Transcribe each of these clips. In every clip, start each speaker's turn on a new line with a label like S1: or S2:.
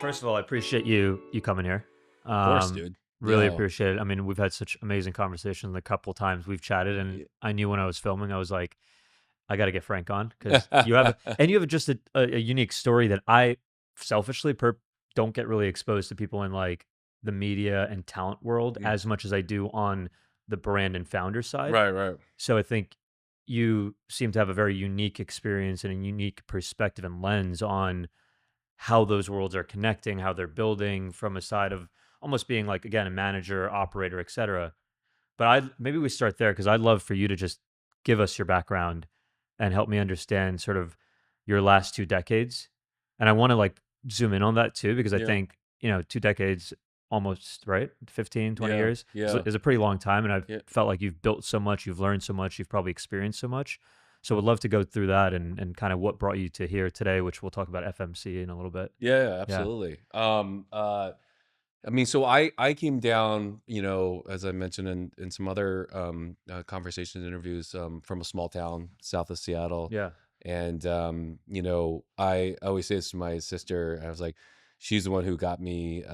S1: First of all, I appreciate you coming here.
S2: Of course,
S1: Um,
S2: dude.
S1: really
S2: Yo,
S1: appreciate it. I mean, we've had such amazing conversations the couple times we've chatted, and
S2: y-
S1: I knew when I was filming, I was like, I got to get Frank on because you have just a unique story that I selfishly don't get really exposed to people in like the media and talent world
S2: Mm,
S1: as much as I do on the brand and founder side.
S2: right, right.
S1: So I think you seem to have a very unique experience and a unique perspective and lens on how those worlds are connecting, how they're building from a side of almost being like again a manager, operator, etc. But I maybe we start there because I'd love for you to just give us your background and help me understand sort of your last 2 decades. And I want to like zoom in on that too because I
S2: Yeah,
S1: think 2 decades almost right 15, 20
S2: yeah,
S1: years
S2: yeah,
S1: is a pretty long time, and I've
S2: yeah,
S1: felt like you've built so much, you've learned so much, you've probably experienced so much. So would love to go through that and kind of what brought you to here today, which we'll talk about FMC in a little bit.
S2: yeah,
S1: Yeah.
S2: absolutely. I mean, so I came down, as I mentioned in some other conversations, interviews, from a small town south of Seattle,
S1: Yeah.
S2: and I always say this to my sister. I was like, she's the one who got me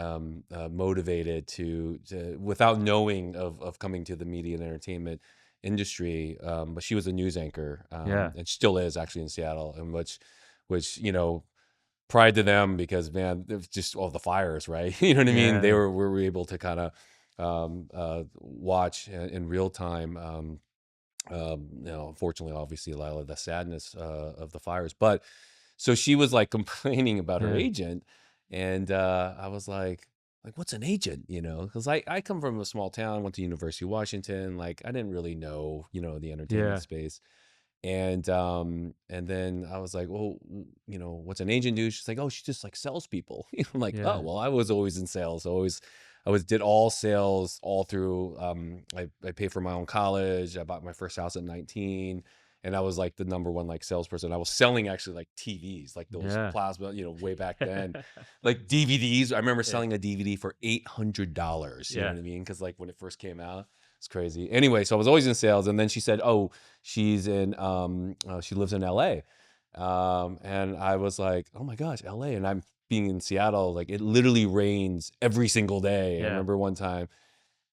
S2: motivated to without knowing of coming to the media and entertainment industry. But she was a news anchor,
S1: Yeah.
S2: and still is actually in Seattle, and which pride to them because man, it was just all the fires, right? You know what I mean? They
S1: Yeah.
S2: were able to kind of watch in real time. Unfortunately, obviously, a lot of the sadness of the fires. But so she was like complaining about her
S1: Yeah.
S2: agent, and I was like, what's an agent? Because I come from a small town, went to University of Washington. Like, I didn't really know, the entertainment
S1: Yeah.
S2: space. And then I was like, well, what's an agent do? She's like, oh, she just like sells people. I'm like, oh,
S1: Yeah.
S2: well, I was always in sales. I was did all sales all through. I paid for my own college. I bought my first house at 19, and I was like the number one like salesperson. I was selling actually like TVs, like those
S1: Yeah.
S2: plasma, way back then, like DVDs. I remember
S1: Yeah.
S2: selling a DVD for $800. You know
S1: Yeah.
S2: what I mean? Because like when it first came out, it's crazy. Anyway, so I was always in sales, and then she said, oh, she lives in LA. And I was like, oh my gosh, LA. And I'm being in Seattle, like it literally rains every single day. I
S1: Yeah.
S2: remember one time.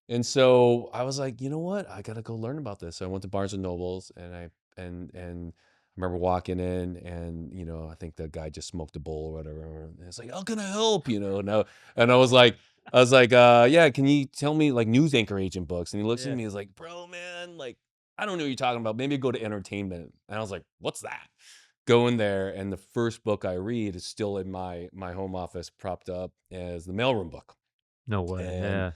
S2: And so I was like, you know what? I gotta go learn about this. So I went to Barnes and Nobles, and I remember walking in, and I think the guy just smoked a bowl or whatever. And it's like, how can I help? And I was like, yeah, can you tell me like news anchor agent books? And he looks at
S1: Yeah.
S2: me, he's like, bro, man, like I don't know what you're talking about. Maybe go to entertainment. And I was like, what's that? Go in there, and the first book I read is still in my home office, propped up as the mailroom book.
S1: No way.
S2: And
S1: Yeah.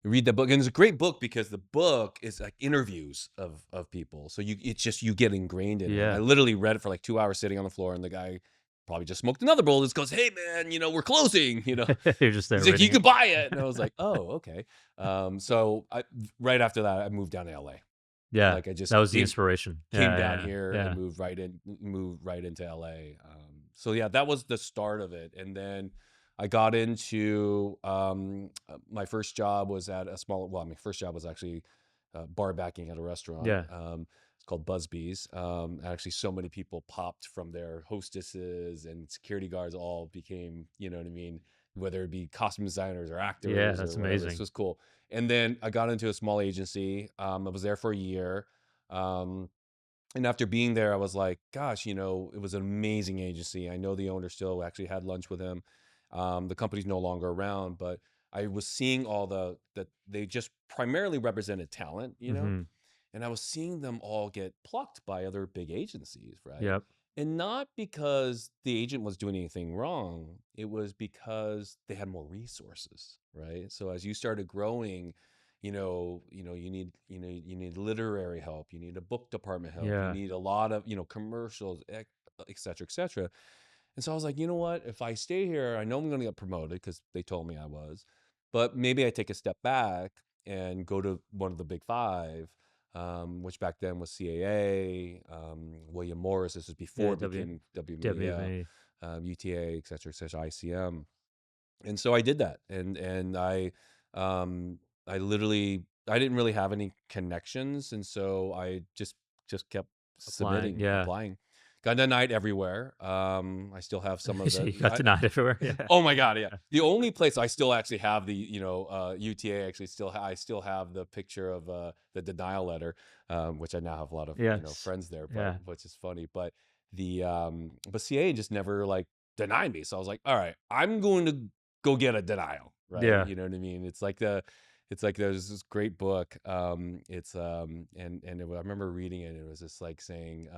S2: read the book, and it's a great book because the book is like interviews of people, so it's just you get ingrained in it. And I
S1: Yeah.
S2: literally read it for like 2 hours sitting on the floor, and the guy probably just smoked another bowl, just goes, hey man, we're closing.
S1: You're just there
S2: He's like, you
S1: reading
S2: can
S1: it.
S2: buy it. And I was like, oh, okay. So right after that I moved down to LA.
S1: Yeah.
S2: Like I just
S1: That was the
S2: came
S1: inspiration.
S2: came
S1: Yeah.
S2: down
S1: Yeah.
S2: here and
S1: Yeah.
S2: moved right into LA. So yeah, that was the start of it. And then I got into my first job was at a small. Well, my first job was actually bar backing at a restaurant.
S1: Yeah.
S2: It's called Busby's. Actually, so many people popped from their hostesses and security guards all became, you know what I mean, whether it be costume designers or
S1: Yeah.
S2: actors or
S1: That's
S2: whatever. This
S1: amazing.
S2: was cool. And then I got into a small agency. I was there for a year. Um, and after being there, I was like, gosh, it was an amazing agency. I know the owner still. Actually had lunch with him. The company's no longer around, but I was seeing all that they just primarily represented talent,
S1: Hmm.
S2: and I was seeing them all get plucked by other big agencies, right?
S1: Yep.
S2: And not because the agent was doing anything wrong, it was because they had more resources, right? So as you started growing, you need literary help, you need a book department help, you
S1: Yeah.
S2: need a lot of, commercials, et cetera, et cetera. And so I was like, you know what? If I stay here, I know I'm going to get promoted because they told me I was, but maybe I take a step back and go to one of the big five, which back then was CAA, William Morris. This was before
S1: Yeah.
S2: it became WME,
S1: WMA.
S2: UTA, et cetera, ICM. And so I did that, and I literally I didn't really have any connections, and so I just kept
S1: Applying. Yeah.
S2: applying, got denied everywhere. I still have some of
S1: So
S2: the
S1: you got denied everywhere? Yeah.
S2: oh my god, yeah. The only place I still actually have the, UTA actually I still have the picture of the denial letter, which I now have a lot of,
S1: Yes.
S2: friends there, but
S1: Yeah.
S2: which is funny. But CA just never like denied me. So I was like, all right, I'm going to go get a denial, right?
S1: Yeah.
S2: You know what I mean? It's like there's this great book. I remember reading it. And it was just like saying,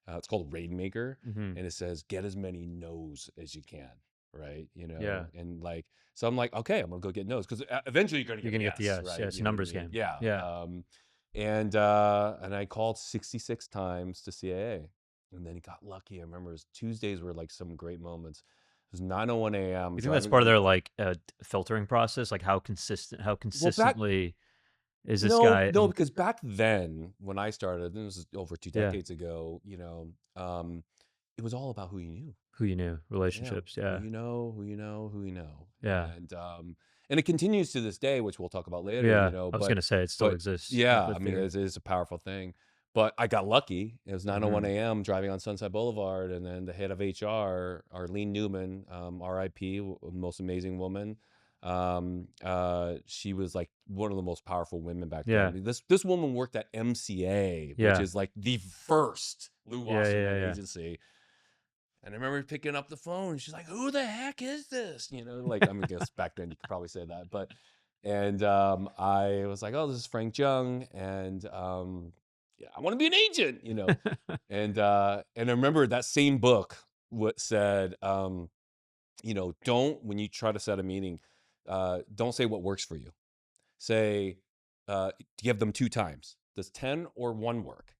S2: it's called Rainmaker,
S1: Mhm.
S2: and it says get as many no's as you can, right?
S1: Yeah.
S2: And like so I'm like, okay, I'm gonna go get no's because eventually you're gonna
S1: You're
S2: get a
S1: gonna get the
S2: yes,
S1: yes. Yeah,
S2: right?
S1: it's
S2: You
S1: a
S2: know what I
S1: numbers
S2: mean?
S1: game.
S2: Yeah.
S1: Yeah.
S2: And I called 66 times to CAA, and then got lucky. I remember Tuesdays were like some great moments. It was 9:01 a.m.
S1: You think that's
S2: driving.
S1: part of their, like, filtering process? Like, how
S2: Well, back
S1: consistently is this
S2: no,
S1: guy
S2: no, because back then when I started, and this was over two
S1: Yeah.
S2: decades ago, it was all about who you knew.
S1: Who you knew,
S2: Yeah,
S1: relationships,
S2: who
S1: yeah.
S2: you know, who you know, who you know,
S1: Yeah.
S2: and it continues to this day, which we'll talk about later.
S1: Yeah. I was gonna say it still
S2: But
S1: exists,
S2: yeah,
S1: the
S2: I mean,
S1: theory.
S2: it's a powerful thing. But I got lucky. It was 9:01
S1: Mhm.
S2: a.m. driving on Sunset Boulevard, and then the head of HR, Arlene Newman, R.I.P., most amazing woman. She was like one of the most powerful women back then. I
S1: Yeah.
S2: mean, this woman worked at MCA, which
S1: Yeah.
S2: is like the first Lou
S1: Yeah,
S2: Wasserman
S1: yeah,
S2: agency. And I remember picking up the phone, and she's like, "Who the heck is this?" Like, I mean, I guess back then you could probably say that, but and I was like, "Oh, this is Frank Jung, and yeah, I want to be an agent."
S1: yeah.
S2: And I remember that same book what said, don't when you try to set a meeting, don't say what works for you. Say, give them 2 times. Does 10 or 1 work?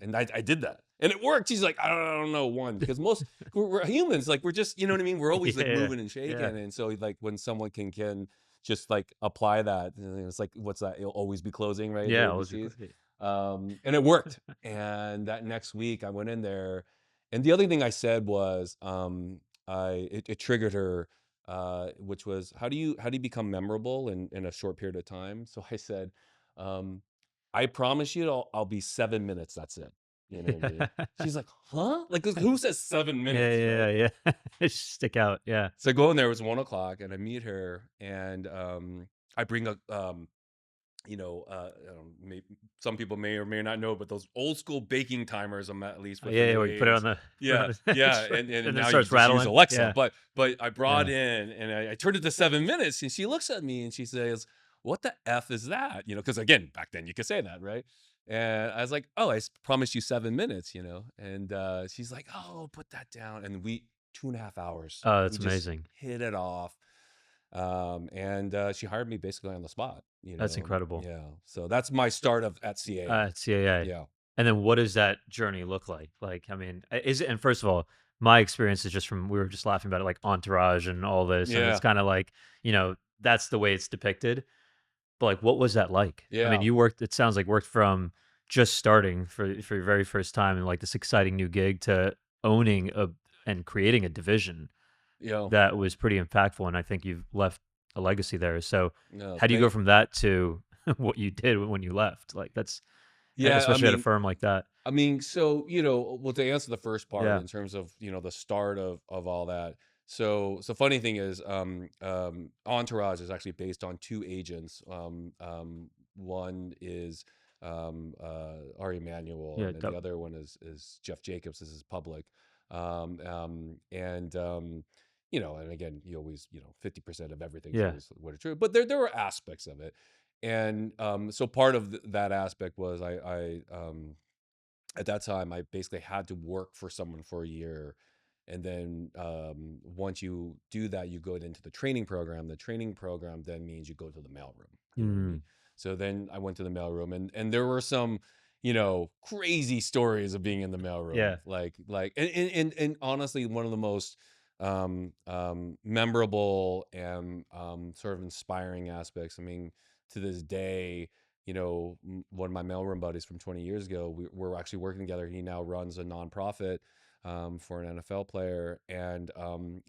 S2: And I did that, and it worked. She's like, I don't know, 1, because most we're humans, like, we're just, you know what I mean? We're always, like,
S1: Yeah.
S2: moving and
S1: Yeah.
S2: shaking, and so, like, when someone can just, like, apply that, and it's like, what's that? It'll always be closing, right? The
S1: Yeah, always be
S2: ABCs.
S1: great.
S2: And it worked, and that next week, I went in there, and the other thing I said was, it triggered her, which was how do you become memorable in a short period of time? So I said, um, I promise you I'll be 7 minutes. That's it. You know what I mean? She's like, huh? Like who says seven
S1: Yeah,
S2: minutes,
S1: yeah,
S2: right?
S1: yeah, yeah. Stick out, yeah.
S2: So I go in there, it was 1 o'clock, and I meet her, and I bring a some people may or may not know, but those old school baking timers, I'm at least with
S1: Yeah,
S2: the
S1: yeah,
S2: new
S1: where you put it on
S2: age.
S1: the put it
S2: Yeah,
S1: on
S2: yeah,
S1: the
S2: and
S1: and then it
S2: now you
S1: starts
S2: just use
S1: rattling.
S2: Alexa.
S1: Yeah,
S2: But I brought
S1: yeah.
S2: in, and I turned it to 7 minutes, and she looks at me and she says, "What the f is that?" Because again, back then you could say that, right? And I was like, "Oh, promised you 7 minutes," And she's like, "Oh, put that down." And we 2.5 hours.
S1: Oh,
S2: We
S1: that's
S2: just
S1: amazing.
S2: hit it off. And she hired me basically on the spot.
S1: That's incredible.
S2: Yeah. So that's my start of at CAA.
S1: CAA.
S2: Yeah.
S1: And then what does that journey look like? Like, I mean, is it and first of all, my experience is just from we were just laughing about it, like Entourage and all this, and it's
S2: Yeah.
S1: kinda like, that's the way it's depicted. But, like, what was that like? I mean,
S2: Yeah.
S1: you worked it sounds like worked from just starting for your very first time and, like, this exciting new gig to owning a and creating a division
S2: Yeah.
S1: that was pretty impactful, and I think you've left a legacy there. So,
S2: No,
S1: how do you go
S2: thank
S1: from that to what you did when you left? Like, that's
S2: yeah,
S1: especially at a firm like that.
S2: so, well, to answer the first part
S1: Yeah.
S2: in terms of, the start of all that. So funny thing is, Entourage is actually based on 2 agents. One is Ari Emanuel,
S1: Yeah,
S2: and then the other one is Jeff Jacobs. This is public. And and again, you always, 50% of everything's
S1: yeah.
S2: always what is true, but there were aspects of it. And so part of that aspect was I at that time I basically had to work for someone for a year, and then once you do that, you go into the training program. The training program then means you go to the mailroom. You know what I
S1: Mm,
S2: mean? So then I went to the mailroom, and there were some crazy stories of being in the mailroom,
S1: yeah.
S2: like and honestly, one of the most memorable and sort of inspiring aspects. I mean, to this day, one of my mailroom buddies from 20 years ago, we're actually working together. He now runs a nonprofit for an NFL player, and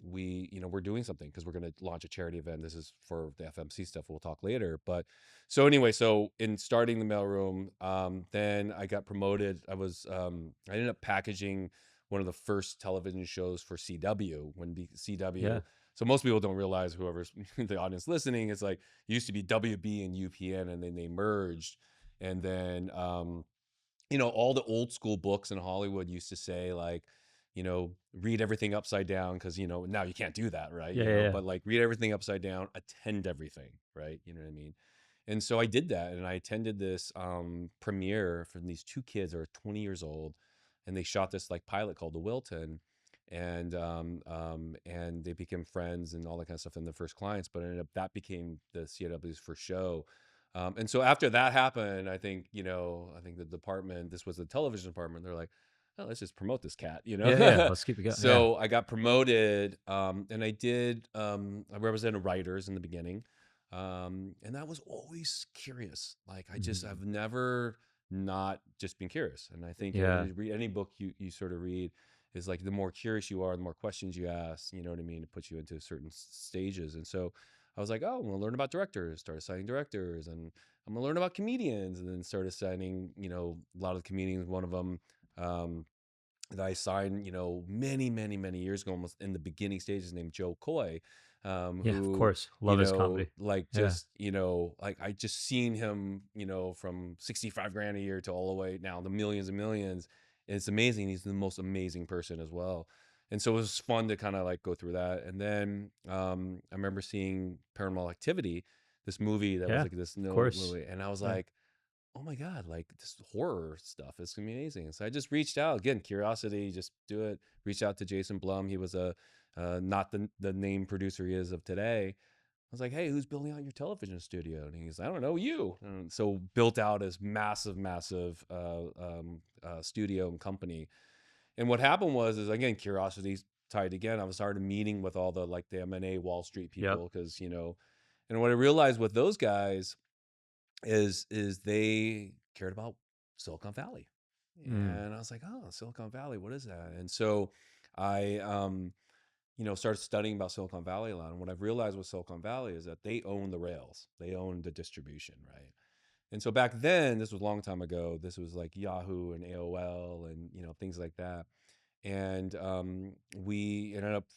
S2: we're doing something because we're going to launch a charity event. This is for the FMC stuff. We'll talk later, but so anyway, so in starting the mailroom, then I got promoted. I ended up packaging one of the first television shows for CW when CW.
S1: Yeah.
S2: So most people don't realize, whoever's the audience listening, it's like it used to be WB and UPN, and then they merged. And then all the old school books in Hollywood used to say, like, read everything upside down, because now you can't do that, right?
S1: Yeah, yeah, yeah.
S2: But like, read everything upside down, attend everything, right? You know what I mean? And so I did that, and I attended this premiere from these two kids that are 20 years old, and they shot this like pilot called The Wilton, and they became friends and all that kind of stuff in the first clients, but that became the CW's first show. And so after that happened, I think the department, this was the television department, they're like, oh, let's just promote this cat,
S1: Yeah, yeah. Let's keep it going. Yeah.
S2: So I got promoted, and I represented writers in the beginning. And I was always curious. Like,
S1: Mhm.
S2: I've never not just been curious. And I think
S1: Yeah.
S2: you read any book you sort of read, is like, the more curious you are, the more questions you ask, you know what I mean? It puts you into certain stages. And so I was like, oh, I'm going to learn about directors, started signing directors, and I'm going to learn about comedians, and then started signing, a lot of the comedians. One of them, um, that I signed, many, many, many years ago, almost in the beginning stages, named Joe Coy,
S1: Yeah, of
S2: who,
S1: course. Love his comedy.
S2: like,
S1: Yeah.
S2: just, like, I just seen him, from 65 grand a year to all the way now the millions and millions. And it's amazing. He's the most amazing person as well. And so it was fun to kind of like go through that. And then I remember seeing Paranormal Activity, this movie that was
S1: Yeah.
S2: like this
S1: Of
S2: no
S1: course.
S2: movie. And I was
S1: Yeah.
S2: like, oh my God, like, this horror stuff is gonna be amazing. So I just reached out again, curiosity, just do it. Reached out to Jason Blum. He was not the name producer he is of today. I was like, hey, who's building out your television studio? And he's, I don't know, you. And so built out his massive, massive studio and company. And what happened is, again, curiosity tied again. I started meeting with all the, like, the M&A Wall Street
S1: Yep.
S2: people, because and what I realized with those guys is they cared about Silicon Valley.
S1: Mm.
S2: And I was like, oh, Silicon Valley, what is that? And so I started studying about Silicon Valley a lot. And what I've realized with Silicon Valley is that they own the rails, they own the distribution, right? And so back then, this was a long time ago, this was like Yahoo and AOL and things like that. And we ended up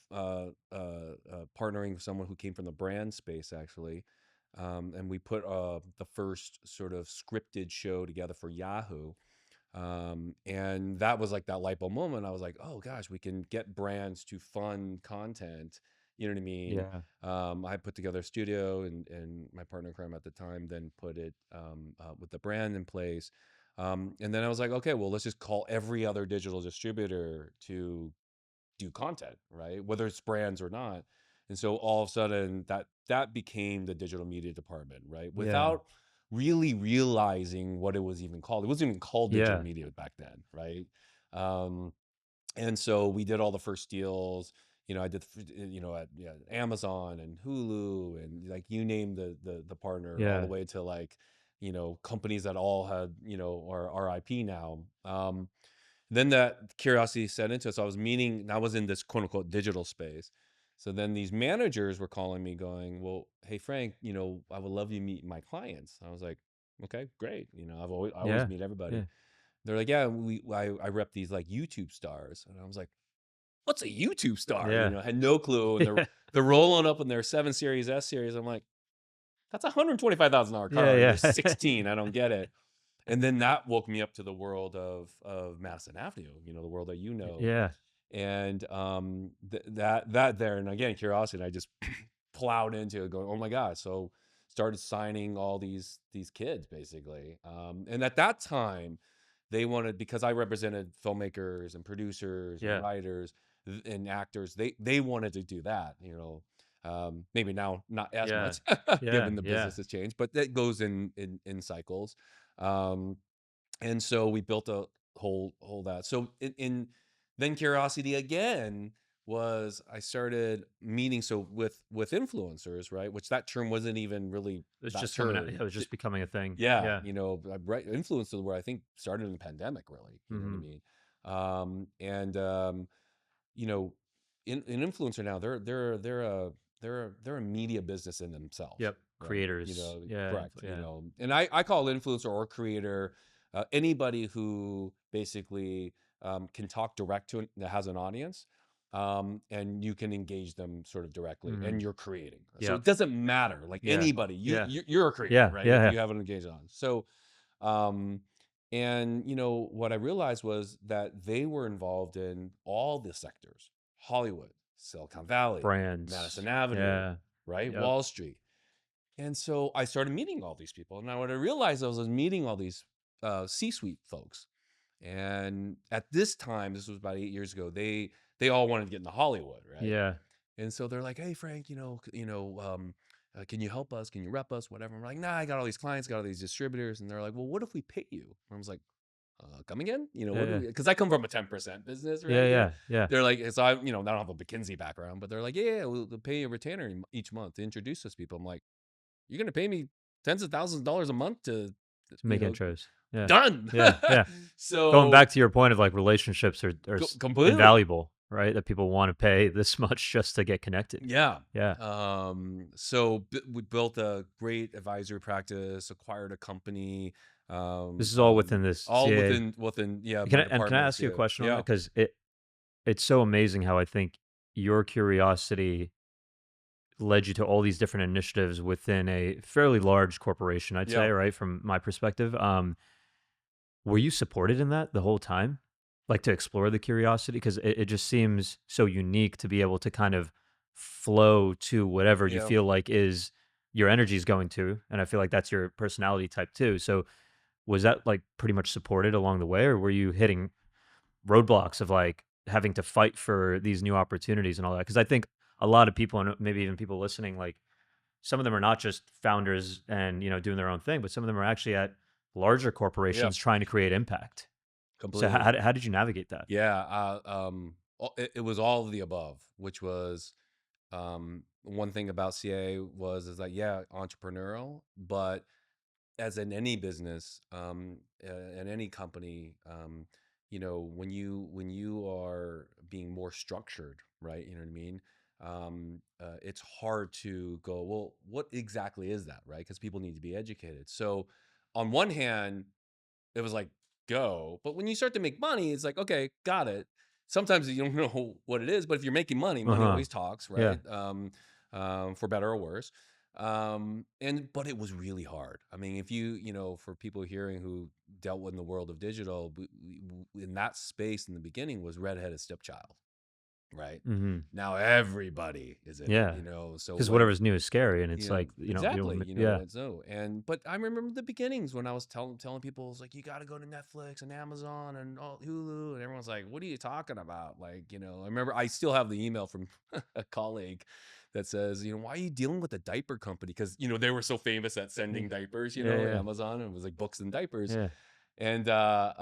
S2: partnering with someone who came from the brand space, actually. And we put the first sort of scripted show together for Yahoo. And that was like that light bulb moment. I was like, oh gosh, we can get brands to fund content. You know what I mean?
S1: Yeah.
S2: I put together a studio, and my partner in crime at the time then put it with the brand in place. And then I was like, okay, well, let's just call every other digital distributor to do content, right? Whether it's brands or not. And so all of a sudden that became the digital media department, right?
S1: Yeah.
S2: Without really realizing what it was even called. It wasn't even called digital
S1: Yeah.
S2: media back then, right? Um, and so we did all the first deals. I did, at Amazon and Hulu, and like, you name the partner, all the
S1: Yeah.
S2: way to, like, companies that all had, are RIP now. Then that curiosity set into it. So I was in this quote unquote digital space. So then these managers were calling me going, well, hey, Frank, I would love you to meet my clients. I was like, okay, great. I always
S1: Yeah.
S2: meet everybody.
S1: Yeah.
S2: They're like, yeah, I rep these like YouTube stars. And I was like, what's a YouTube star?
S1: Yeah.
S2: I had no clue. And they're,
S1: Yeah.
S2: they're rolling up in their 7 Series, S Series. I'm like, that's a $125,000 car. You're
S1: Yeah. Yeah.
S2: 16. I don't get it. And then that woke me up to the world of Madison Avenue, the world that
S1: Yeah.
S2: and that there, and again, curiosity, and I just plowed into it, going, oh my god. So started signing all these kids, basically. And at that time, they wanted, because I represented filmmakers and producers and
S1: Yeah.
S2: writers and actors, they wanted to do that. Maybe now not as
S1: Yeah.
S2: much,
S1: Yeah.
S2: given the
S1: Yeah.
S2: business has changed, but that goes in cycles. um and so we built a whole that. So in then curiosity again was, I started meeting, so with influencers, right? Which that term wasn't even really
S1: It's
S2: that
S1: just coming out. Yeah,
S2: term.
S1: it was just becoming a thing.
S2: Yeah,
S1: Yeah.
S2: right. Influencers were, I think, started in the pandemic, really. You know what I
S1: Mhm.
S2: mean? And you know, an influencer now, they're a media business in themselves,
S1: Yep.
S2: right?
S1: Creators. Yeah.
S2: Correct.
S1: Yeah.
S2: And I call influencer or creator anybody who basically can talk direct to that has an audience, and you can engage them sort of directly,
S1: Mhm.
S2: and you're creating. So
S1: Yep.
S2: it doesn't matter, like
S1: Yeah.
S2: anybody,
S1: Yeah.
S2: you're a creator,
S1: Yeah.
S2: right?
S1: Yeah.
S2: If
S1: Yeah.
S2: you have an engaged on. So, um, and what I realized was that they were involved in all the sectors: Hollywood, Silicon Valley,
S1: Brands.
S2: Madison Avenue,
S1: Yeah.
S2: right,
S1: Yep.
S2: Wall Street. And so I started meeting all these people. Now, what I realized was I was meeting all these C-suite folks, and at this time, this was about 8 years ago, they all wanted to get into Hollywood, right?
S1: Yeah.
S2: And so they're like, "Hey, Frank, can you help us? Can you rep us? Whatever." I'm like, "Nah, I got all these clients, got all these distributors," and they're like, "Well, what if we pay you?" And I was like, "Come again?
S1: Yeah.
S2: What do
S1: Yeah.
S2: we?" Because I come from a 10% business,
S1: Yeah.
S2: right?
S1: Yeah. Yeah.
S2: They're like, so I don't have a McKinsey background, but they're like, "Yeah, we'll pay you a retainer each month to introduce those people." I'm like, "You're gonna pay me tens of thousands of dollars a month to,
S1: To
S2: you
S1: make
S2: know,
S1: intros. Yeah.
S2: done."
S1: Yeah. Yeah. Going
S2: So
S1: back to your point of like relationships are
S2: completely.
S1: invaluable, right? That people want to pay this much just to get connected.
S2: Yeah.
S1: Yeah.
S2: We built a great advisory practice, acquired a company,
S1: This is all within this
S2: all
S1: CAA.
S2: within yeah,
S1: Can
S2: my
S1: I
S2: department.
S1: ask you a
S2: Yeah,
S1: question on that?
S2: yeah,
S1: Because it's so amazing how I think your curiosity led you to all these different initiatives within a fairly large corporation, I'd
S2: yeah,
S1: say, right? From my perspective. Were you supported in that the whole time? Like to explore the curiosity? Because it just seems so unique to be able to kind of flow to whatever you
S2: yeah,
S1: feel like is your energy is going to. And I feel like that's your personality type too. So was that like pretty much supported along the way, or were you hitting roadblocks of like having to fight for these new opportunities and all that? Because I think a lot of people, and maybe even people listening, like some of them are not just founders and doing their own thing, but some of them are actually at larger
S2: yeah,
S1: corporations trying to create impact. So
S2: completely.
S1: how did you navigate that?
S2: Yeah, it was all of the above, which was one thing about CA was is that yeah, entrepreneurial, but as in any business, in any company, when you are being more structured, right? You know what I mean? It's hard to go, well, what exactly is that, right? Because people need to be educated. So, on one hand, it was like go, but when you start to make money, it's like okay, got it. Sometimes you don't know what it is, but if you're making money,
S1: Uh
S2: money
S1: huh.
S2: always talks,
S1: Yeah.
S2: right? For better or worse. And but it was really hard. I mean, if for people hearing who dealt with in the world of digital, in that space in the beginning was redheaded stepchild, right?
S1: Hmm.
S2: Now everybody is in it,
S1: Yeah.
S2: So
S1: Because
S2: when
S1: whatever's new is scary, and it's like you
S2: exactly,
S1: don't. Yeah.
S2: and so and but I remember the beginnings when I was telling people, it's like you got to go to Netflix and Amazon and all Hulu, and everyone's like, what are you talking about? Like, I remember I still have the email from a colleague that says, why are you dealing with a diaper company? Because they were so famous at
S1: Yeah.
S2: sending diapers,
S1: Yeah. Yeah.
S2: Amazon, and it was like books and diapers.
S1: Yeah.
S2: And but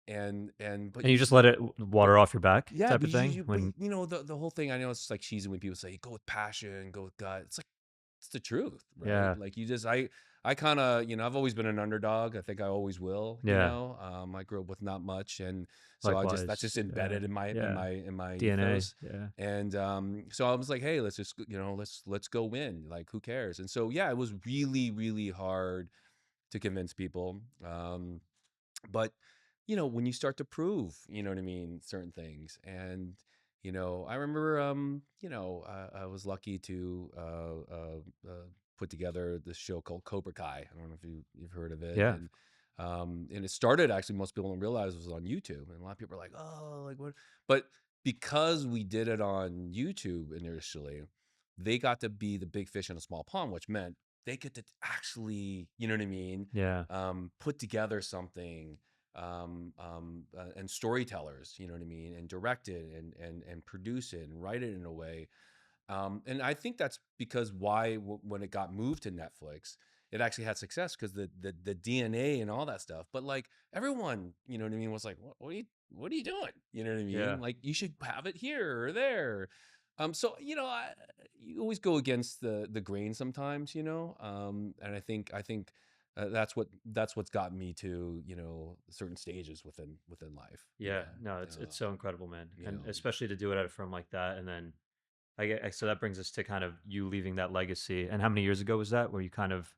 S1: And you just let it
S2: but
S1: water off your back,
S2: yeah,
S1: type
S2: but
S1: of thing.
S2: you but
S1: When
S2: the whole thing, I know it's like cheesy when people say go with passion, go with gut. It's like it's the truth, right?
S1: yeah.
S2: Like I kind of, I've always been an underdog. I think I always will,
S1: Yeah.
S2: I grew up with not much, and so that's
S1: Likewise.
S2: just embedded in my in
S1: Yeah.
S2: my in my
S1: DNA.
S2: ethos.
S1: Yeah.
S2: And so I was like, hey, let's just let's go win. Like, who cares? And so yeah, it was really really hard to convince people. But when you start to prove, what I mean, certain things. And I remember I was lucky to put together this show called Cobra Kai. I don't know if you've heard of it.
S1: Yeah.
S2: And it started, actually, most people don't realize, it was on YouTube, and a lot of people are like, oh, like what? But because we did it on YouTube initially, they got to be the big fish in a small pond, which meant they get to actually, you know what I mean,
S1: Yeah.
S2: put together something, and storytellers, you know what I mean, and direct it, and produce it and write it in a way. And I think that's because when it got moved to Netflix, it actually had success because the DNA and all that stuff. But like everyone, you know what I mean, was like, what are you doing? You know what I
S1: Yeah.
S2: mean? Like, you should have it here or there. So you always go against the grain sometimes, and I think that's what's gotten me to certain stages within life,
S1: Yeah. No, it's so incredible, man,
S2: you
S1: and
S2: know.
S1: especially to do it from like that, and then so that brings us to kind of you leaving that legacy. And how many years ago was that? Where you kind of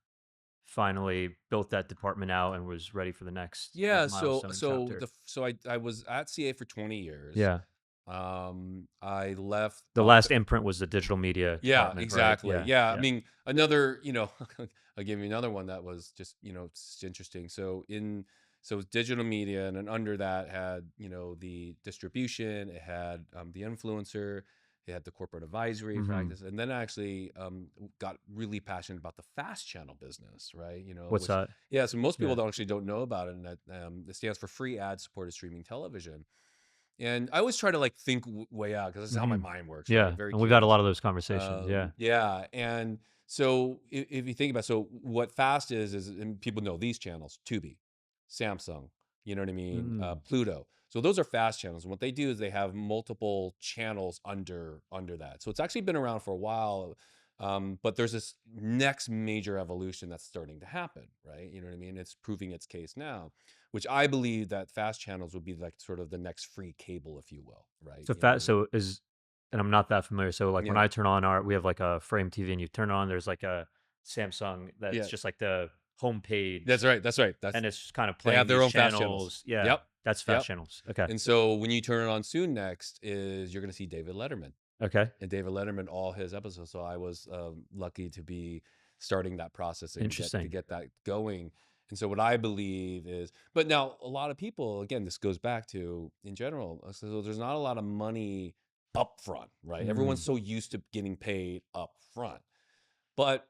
S1: finally built that department out and was ready for the next,
S2: Yeah,
S1: milestone chapter.
S2: so I was at CA for 20 years.
S1: Yeah.
S2: I left
S1: The last imprint was the digital media
S2: Yeah,
S1: department, right?
S2: exactly.
S1: Yeah,
S2: Yeah, I
S1: yeah.
S2: mean, another, I'll give you another one that was just, it's interesting. So it's digital media, and then under that had, the distribution, it had the influencer, it had the corporate advisory
S1: Mhm.
S2: practice, and then I actually got really passionate about the fast channel business, right?
S1: What's
S2: Which
S1: that?
S2: yeah, so most people
S1: Yeah.
S2: don't know about it, and that it stands for free ad supported streaming television. And I always try to like think way out because this is how my
S1: Mhm.
S2: mind works, right?
S1: Yeah,
S2: Very
S1: and we've had a
S2: curious.
S1: lot of those conversations, yeah.
S2: Yeah, and so if you think about, so what Fast is, and people know these channels: Tubi, Samsung, you know what I mean,
S1: Mm.
S2: Pluto. So those are fast channels, and what they do is they have multiple channels under that. So it's actually been around for a while, but there's this next major evolution that's starting to happen, right? You know what I mean? It's proving its case now, which I believe that fast channels would be like sort of the next free cable, if you will, right?
S1: So
S2: You know what I
S1: fat
S2: mean?
S1: so is and I'm not that familiar, so, like, when
S2: Yeah.
S1: I turn on our we have, like, a frame TV and you turn it on, there's, like, a Samsung that's
S2: Yeah.
S1: just, like, the homepage,
S2: That's right, that's right.
S1: and it's just kind of
S2: They have
S1: playing
S2: their
S1: these
S2: own fast channels.
S1: channels. Yeah,
S2: Yep,
S1: that's fast
S2: yep.
S1: channels. Okay.
S2: And so when you turn it on soon next is you're gonna see David Letterman.
S1: Okay.
S2: And David Letterman, all his episodes. So I was lucky to be starting that process and to
S1: Interesting.
S2: get that going. And so what I believe is, but now a lot of people, again, this goes back to in general. So there's not a lot of money up front, right? Everyone's
S1: Mm.
S2: so used to getting paid up front. But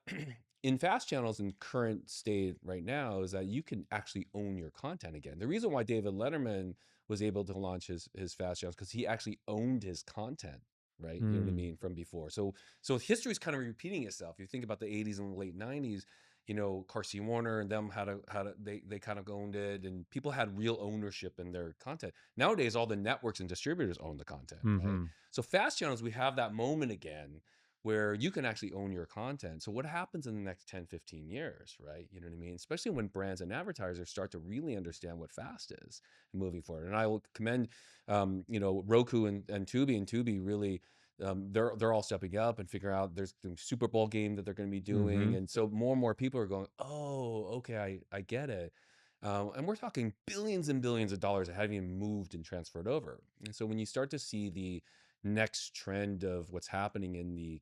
S2: in fast channels in current state right now is that you can actually own your content again. The reason why David Letterman was able to launch his fast channels because he actually owned his content, right? You know what I
S1: Mm.
S2: mean, from before. So history is kind of repeating itself. You think about the 80s and the late 90s, Carsey Warner and them had a they kind of owned it, and people had real ownership in their content. Nowadays, all the networks and distributors own the content, right?
S1: Mhm.
S2: So fast channels, we have that moment again where you can actually own your content. So what happens in the next 10, 15 years, right? You know what I mean? Especially when brands and advertisers start to really understand what fast is moving forward. And I will commend, Roku and Tubi really, they're all stepping up and figure out there's the Super Bowl game that they're going to be doing.
S1: Mhm.
S2: And so more and more people are going, oh, okay, I get it. And we're talking billions and billions of dollars that haven't even moved and transferred over. And so when you start to see the next trend of what's happening in the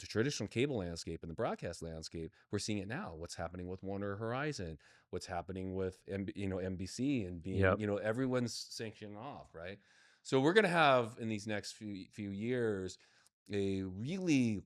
S2: traditional cable landscape and the broadcast landscape, we're seeing it now. What's happening with Warner Horizon, what's happening with NBC, and being,
S1: Yep.
S2: everyone's sanctioning off, right? So we're going to have in these next few years a really,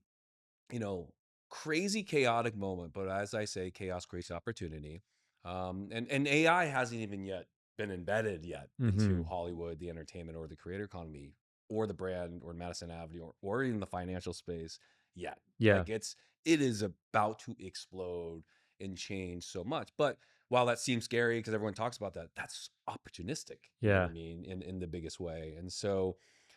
S2: you know, crazy chaotic moment. But as I say, chaos creates opportunity. And AI hasn't even yet been embedded yet into
S1: Mhm.
S2: Hollywood, the entertainment, or the creator economy, or the brand, or Madison Avenue, or even the financial space yet.
S1: Yeah.
S2: Like it is about to explode and change so much. But while that seems scary because everyone talks about that, that's opportunistic. You know what I
S1: Yeah.
S2: mean, in the biggest way. And so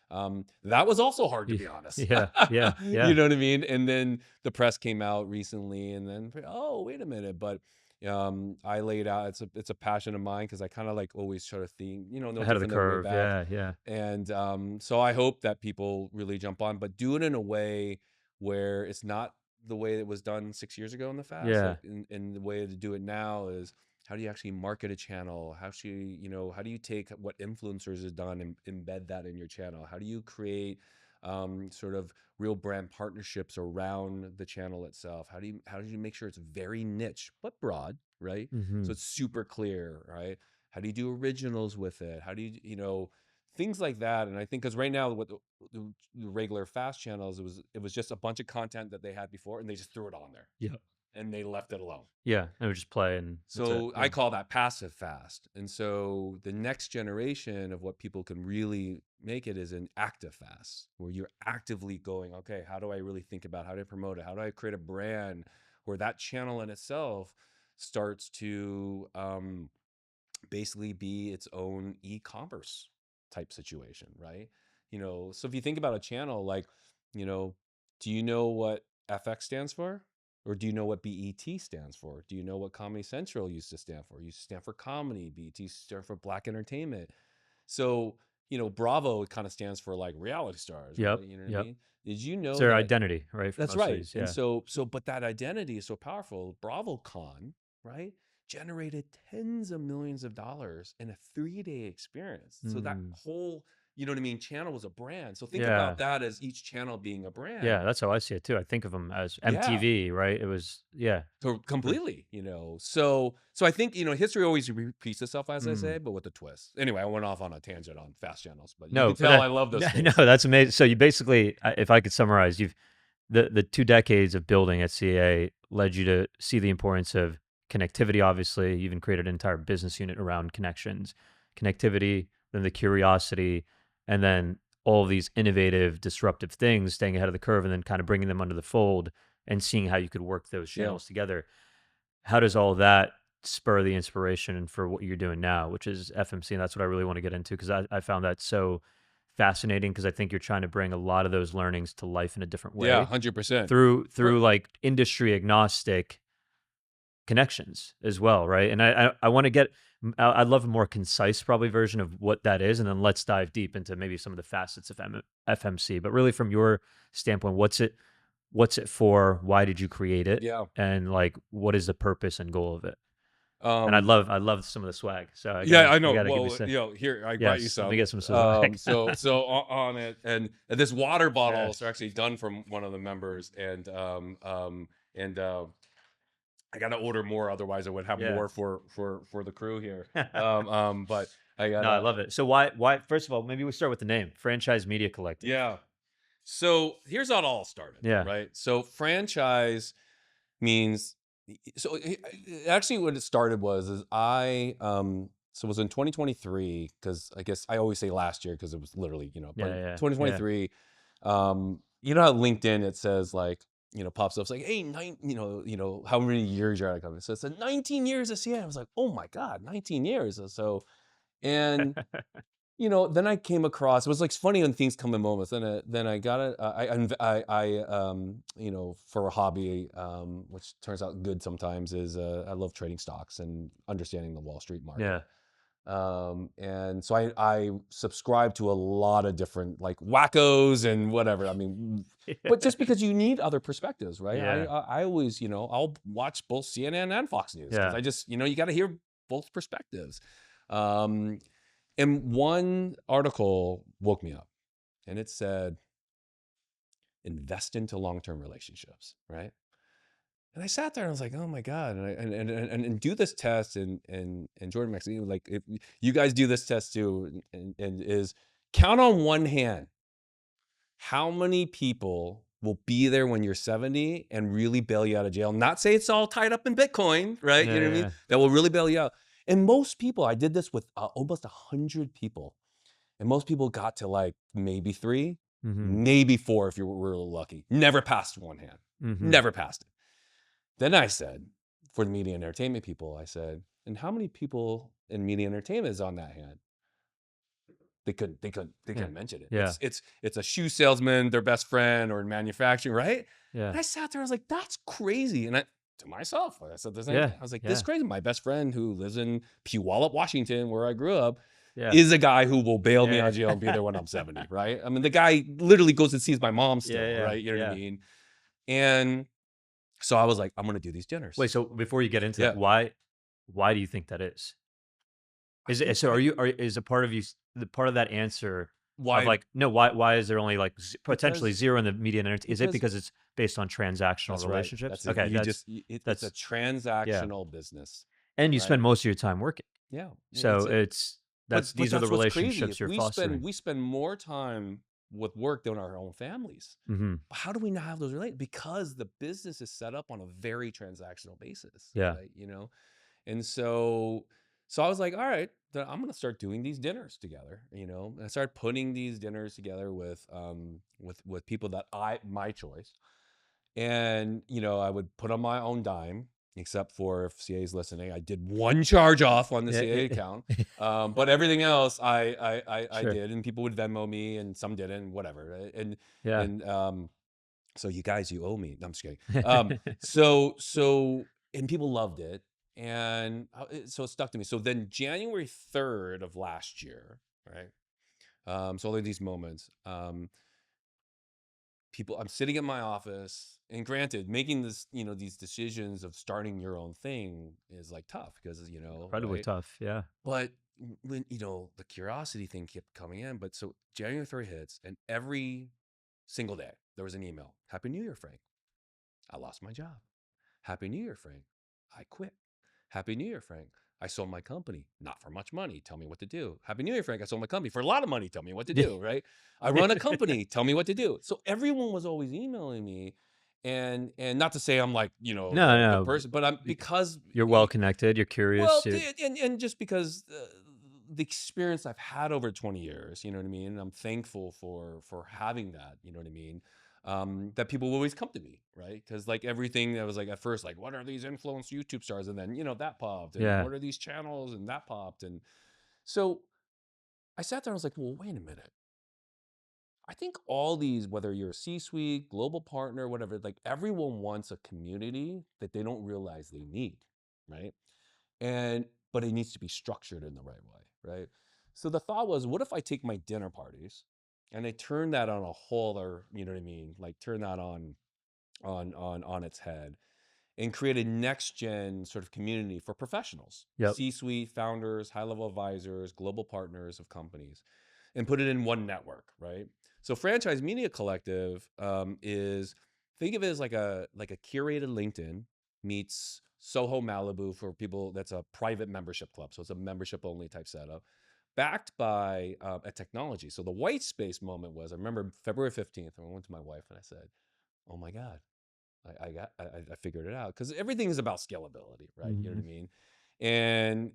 S2: that was also hard, to
S1: Ye
S2: be honest.
S1: yeah, yeah,
S2: You
S1: yeah.
S2: know what I mean? And then the press came out recently, and then oh, wait a minute, but I laid out it's a passion of mine because I kind of like always try to think, no
S1: Ahead of the
S2: different than way
S1: curve.
S2: back.
S1: Yeah, yeah.
S2: And so I hope that people really jump on, but do it in a way where it's not the way it was done 6 years ago in the fast.
S1: Yeah.
S2: Like in the way to do it now is, how do you actually market a channel? How do you take what influencers have done and embed that in your channel? How do you create sort of real brand partnerships around the channel itself? How do you make sure it's very niche but broad, right? So
S1: Mhm.
S2: it's super clear, right? How do you do originals with it? How do things like that? And I think because right now what the regular fast channels, it was just a bunch of content that they had before, and they just threw it on there
S1: Yep.
S2: and they left it alone.
S1: Yeah, and we just play and that's it.
S2: So I
S1: Yeah.
S2: call that passive fast. And so the next generation of what people can really make it is an active fast, where you're actively going, okay, how do I really think about how to promote it? How do I create a brand where that channel in itself starts to basically be its own e-commerce type situation, right? So if you think about a channel like, you know, do you know what FX stands for? Or do you know what BET stands for? Do you know what Comedy Central used to stand for? It used to stand for comedy. BET stand for Black Entertainment. So Bravo kind of stands for like reality stars, right?
S1: Yep.
S2: You know what I
S1: Yep.
S2: mean? Did you
S1: It's
S2: know
S1: their
S2: that?
S1: identity, right? For
S2: That's
S1: most of
S2: right.
S1: these.
S2: And
S1: Yeah.
S2: but that identity is so powerful. BravoCon, right, generated tens of millions of dollars in a 3-day experience. So that
S1: Mm.
S2: whole, channel was a brand. So think
S1: Yeah.
S2: about that as each channel being a brand.
S1: Yeah. That's how I see it too. I think of them as
S2: Yeah.
S1: MTV, right? It was, yeah. For,
S2: Completely, So I think, history always repeats itself, as I
S1: mm.
S2: say, but with a twist. Anyway, I went off on a tangent on fast channels, but you
S1: No,
S2: can
S1: but
S2: tell I love this
S1: no,
S2: space.
S1: that's amazing. So you basically, if I could summarize, you've the 2 decades of building at CA led you to see the importance of connectivity. Obviously, you even created an entire business unit around connections, connectivity, then the curiosity, and then all of these innovative, disruptive things, staying ahead of the curve, and then kind of bringing them under the fold and seeing how you could work those
S2: Yeah.
S1: channels together. How does all that spur the inspiration for what you're doing now, which is FMC? And that's what I really want to get into because I found that so fascinating because I think you're trying to bring a lot of those learnings to life in a different
S2: Yeah,
S1: way
S2: 100%.
S1: through like industry agnostic connections as well, right? And I want to get I'd love a more concise probably version of what that is, and then let's dive deep into maybe some of the facets of FMC. But really, from your standpoint, what's it for? Why did you create it?
S2: Yeah.
S1: And like, what is the purpose and goal of it? And
S2: Um,
S1: I love some of the swag. So
S2: yeah, I
S1: I
S2: know.
S1: gotta give you
S2: Well,
S1: some.
S2: here I brought you
S1: Yes, let me
S2: some.
S1: get some swag.
S2: On it, and this water bottles are
S1: Yes.
S2: actually done from one of the members, and I got to order more, otherwise I would have
S1: Yeah.
S2: more for the crew here. But I
S1: No, I
S2: gotta,
S1: love it. So why first of all, maybe we start with the name, Franchise Media Collective.
S2: yeah. So here's how it all started,
S1: Yeah.
S2: right? So franchise means actually what it started was is I so it was in 2023, because I guess I always say last year because it was literally, but
S1: Yeah, yeah, yeah.
S2: 2023, how LinkedIn it says like, pops up, it's like, hey, how many years you're at a company. So it said 19 years this year. I was like, oh my God, 19 years. So, and then I came across, it was like funny when things come in moments. Then I got it. For a hobby, which turns out good sometimes, is I love trading stocks and understanding the Wall Street market.
S1: Yeah.
S2: And so I subscribe to a lot of different like wackos and whatever. I mean, but just because you need other perspectives, right?
S1: Yeah.
S2: I always, I'll watch both CNN and Fox News because
S1: Yeah.
S2: I just, you got to hear both perspectives. Um, and one article woke me up, and it said, invest into long-term relationships, right? And I sat there and I was like, oh my God. And do this test, and Jordan Maxine, like, if you guys do this test too, and is count on one hand how many people will be there when you're 70 and really bail you out of jail. Not say it's all tied up in Bitcoin, right?
S1: Yeah,
S2: You know what I mean?
S1: yeah.
S2: That will really bail you out. And most people, I did this with almost 100 people. And most people got to like maybe 3,
S1: Mhm.
S2: maybe 4 if you were really lucky. Never passed one hand.
S1: Mhm.
S2: Never passed it. Then I said, for the media and entertainment people, I said, and how many people in media and entertainment is on that hand? They
S1: Yeah.
S2: couldn't mention it.
S1: Yeah.
S2: It's a shoe salesman, their best friend, or in manufacturing, right?
S1: Yeah.
S2: And I sat there, I was like, that's crazy. And I, to myself, I said the same
S1: Yeah.
S2: thing. I was like, this is
S1: Yeah.
S2: crazy. My best friend who lives in Puyallup, Washington, where I grew up,
S1: Yeah.
S2: is a guy who will bail me out
S1: Yeah.
S2: of jail and be there when I'm 70, right? I mean, the guy literally goes and sees my mom
S1: Yeah,
S2: still,
S1: yeah,
S2: right? You know what I
S1: yeah.
S2: mean? And so I was like, I'm gonna do these dinners.
S1: Wait, so before you get into that,
S2: Yeah.
S1: why do you think that is?
S2: I
S1: Is it
S2: think
S1: so are is a part of you the part of that answer of
S2: why
S1: like, no, why is there only like potentially
S2: because
S1: 0 in the media and is it
S2: because
S1: because it's based on transactional
S2: that's right.
S1: relationships?
S2: That's it.
S1: Okay,
S2: It's a
S1: that's yeah.
S2: transactional business,
S1: And you
S2: right?
S1: spend most of your time working.
S2: Yeah.
S1: So
S2: It's it.
S1: it's that's
S2: But
S1: these are the
S2: that's what's crazy
S1: relationships
S2: is
S1: you're fostering.
S2: we spend more time with work than our own families.
S1: Mhm.
S2: How do we not have those relate? Because the business is set up on a very transactional basis,
S1: Yeah.
S2: right? And so I was like, all right, then I'm gonna start doing these dinners together, And I started putting these dinners together with people that my choice. And I would put on my own dime, except for if CA is listening. I did one charge off on the
S1: Yeah,
S2: CA
S1: yeah.
S2: account, but everything else I
S1: Sure.
S2: did, and people would Venmo me, and some didn't, whatever. Right?
S1: Yeah.
S2: And so you guys, you owe me. No, I'm just kidding. So and people loved it, and so it stuck to me. So then January 3rd of last year, right? So all of these moments. People, I'm sitting in my office, and granted, making this, these decisions of starting your own thing is like tough because,
S1: Incredibly
S2: right?
S1: tough. Yeah.
S2: But when, the curiosity thing kept coming in. But so January 3rd hits, and every single day there was an email. Happy New Year, Frank. I lost my job. Happy New Year, Frank. I quit. Happy New Year, Frank. I sold my company, not for much money. Tell me what to do. Happy New Year, Frank. I sold my company for a lot of money. Tell me what to do, right? I run a company. Tell me what to do. So everyone was always emailing me. And not to say I'm like,
S1: No,
S2: the
S1: no.
S2: person, but I'm
S1: y-
S2: because
S1: You're well connected. You're curious.
S2: well, and just because the experience I've had over 20 years, you know what I mean? And I'm thankful for having that, you know what I mean? That people will always come to me, right? Because like everything that was like at first, like, what are these influenced YouTube stars? And then, that popped, and
S1: Yeah.
S2: what are these channels? And that popped. And so I sat there and I was like, well, wait a minute. I think all these, whether you're a C-suite, global partner, whatever, like everyone wants a community that they don't realize they need, right? And but it needs to be structured in the right way, right? So the thought was, what if I take my dinner parties and I turn that on a whole other, you know what I mean? Like turn that on its head, and create a next gen sort of community for professionals,
S1: Yep.
S2: C-suite founders, high level advisors, global partners of companies, and put it in one network, right? So Franchise Media Collective is, think of it as like a curated LinkedIn meets Soho Malibu for people. That's a private membership club, so it's a membership only type setup, backed by a technology. So the white space moment was, I remember February 15th, I went to my wife and I said, "Oh my God, I figured it out," because everything is about scalability, right? You know what I
S1: Mhm.
S2: mean? And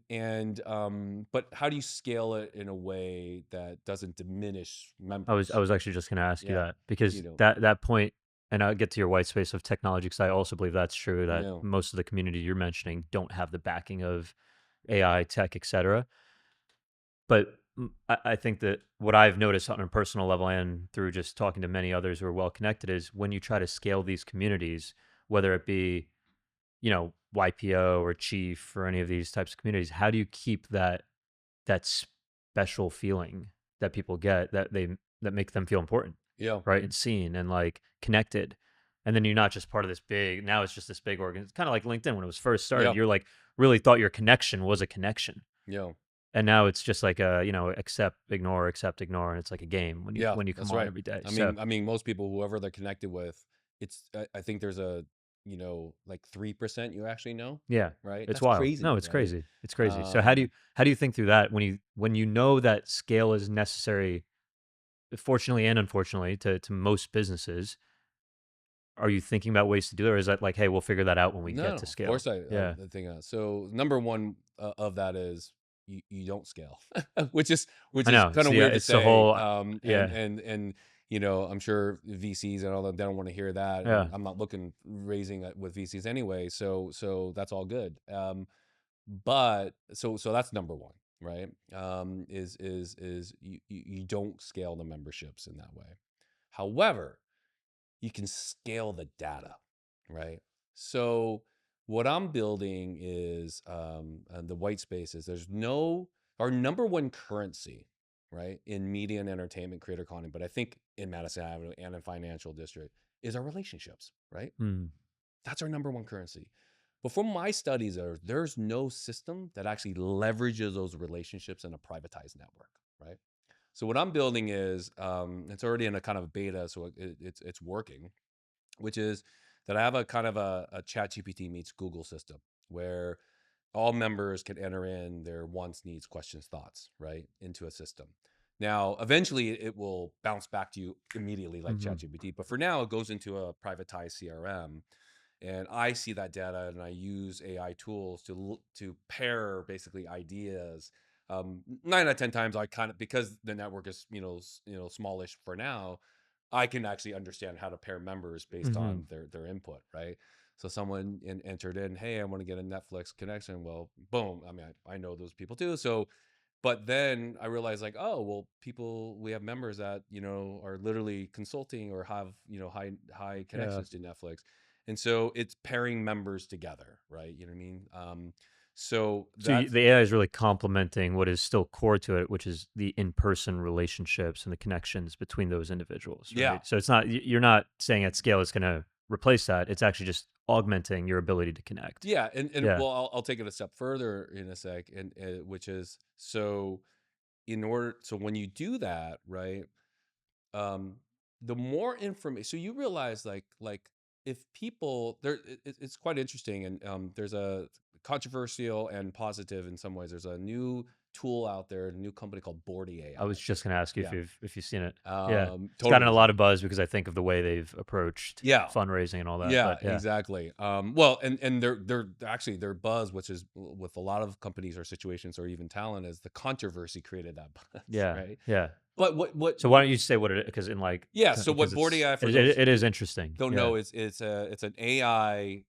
S2: but how do you scale it in a way that doesn't diminish
S1: I
S2: members?
S1: was actually just gonna ask you
S2: Yeah,
S1: that
S2: you
S1: because
S2: know,
S1: that point, and I'll get to your white space of technology because I also believe that's true that
S2: yeah,
S1: most of the community you're mentioning don't have the backing of AI, tech, etc. But I think that what I've noticed on a personal level and through just talking to many others who are well connected is when you try to scale these communities, whether it be, YPO or Chief or any of these types of communities, how do you keep that special feeling that people get that make them feel important,
S2: yeah,
S1: right? And seen and like connected. And then you're not just part of this big, now it's just this big organ. It's kind of like LinkedIn when it was first started.
S2: yeah,
S1: You're like really thought your connection was a connection.
S2: yeah,
S1: And now it's just like a, accept, ignore, and it's like a game when you
S2: yeah.
S1: when you come
S2: That's
S1: on
S2: right.
S1: every day.
S2: I
S1: So
S2: mean, I mean, most people, whoever they're connected with, I think there's a, like 3% you actually know,
S1: yeah,
S2: right?
S1: it's
S2: That's
S1: wild. No,
S2: crazy,
S1: it's
S2: right?
S1: crazy. It's crazy. So
S2: Um,
S1: how do you think through that when you know that scale is necessary, fortunately and unfortunately, to most businesses? Are you thinking about ways to do it, or is that like, "Hey, we'll figure that out when we
S2: No,
S1: get
S2: no,
S1: to
S2: of course
S1: scale?" Yeah.
S2: I think so. Number one of that is you don't scale, which is
S1: I know.
S2: kind of
S1: See,
S2: weird to
S1: it's the
S2: say.
S1: whole
S2: And
S1: yeah.
S2: I'm sure VCs and all that, they don't want to hear that,
S1: Yeah.
S2: and I'm not looking raising it with VCs anyway. So that's all good. But so that's number one, right? Is you don't scale the memberships in that way. However, you can scale the data, right? So what I'm building is the white spaces. There's no our number one currency, right, in media and entertainment, creator economy, but I think in Madison Avenue and in financial district is our relationships, right?
S1: Mm.
S2: That's our number one currency. But from my studies, there's no system that actually leverages those relationships in a privatized network, right? So what I'm building is it's already in a kind of beta, so it's working, which is that I have a kind of a chat GPT meets Google system where all members can enter in their wants, needs, questions, thoughts, right, into a system. Now, eventually it will bounce back to you immediately like
S1: Mhm.
S2: ChatGPT, but for now it goes into a privatized CRM, and I see that data and I use AI tools to pair basically ideas. 9 out of 10 times, I kind of, because the network is smallish for now, I can actually understand how to pair members based
S1: Mhm.
S2: on their input, right? So someone entered in, hey, I want to get a Netflix connection. Well, boom. I mean, I know those people too. So but then I realized like, oh, well, we have members that, are literally consulting or have, high
S1: Yeah.
S2: connections to Netflix. And so it's pairing members together, right? You know what I mean? So
S1: So
S2: that's
S1: the AI is really complementing what is still core to it, which is the in-person relationships and the connections between those individuals,
S2: yeah.
S1: right? So it's not you're not saying at scale it's going to replace that. It's actually just augmenting your ability to connect.
S2: Yeah, and
S1: Yeah,
S2: well, I'll take it a step further in a sec, and which is so when you do that, right? um the more information, so you realize like if people there it's quite interesting, and there's a controversial and positive in some ways. There's a new tool out there, a new company called Bordy
S1: I was
S2: AI.
S1: just going to ask you
S2: Yeah.
S1: if you've seen it. Yeah, it's gotten
S2: Totally.
S1: a lot of buzz because I think of the way they've approached
S2: Yeah.
S1: fundraising and all that.
S2: Yeah,
S1: But yeah,
S2: exactly. Well, and they're actually their buzz, which is with a lot of companies or situations or even talent, is the controversy created that buzz,
S1: yeah,
S2: right?
S1: yeah.
S2: But what
S1: So why don't you say what it is? Because in like
S2: yeah, so what
S1: because
S2: Board AI, for
S1: it,
S2: those
S1: it is
S2: who
S1: interesting.
S2: don't
S1: Yeah,
S2: know, is it's an AI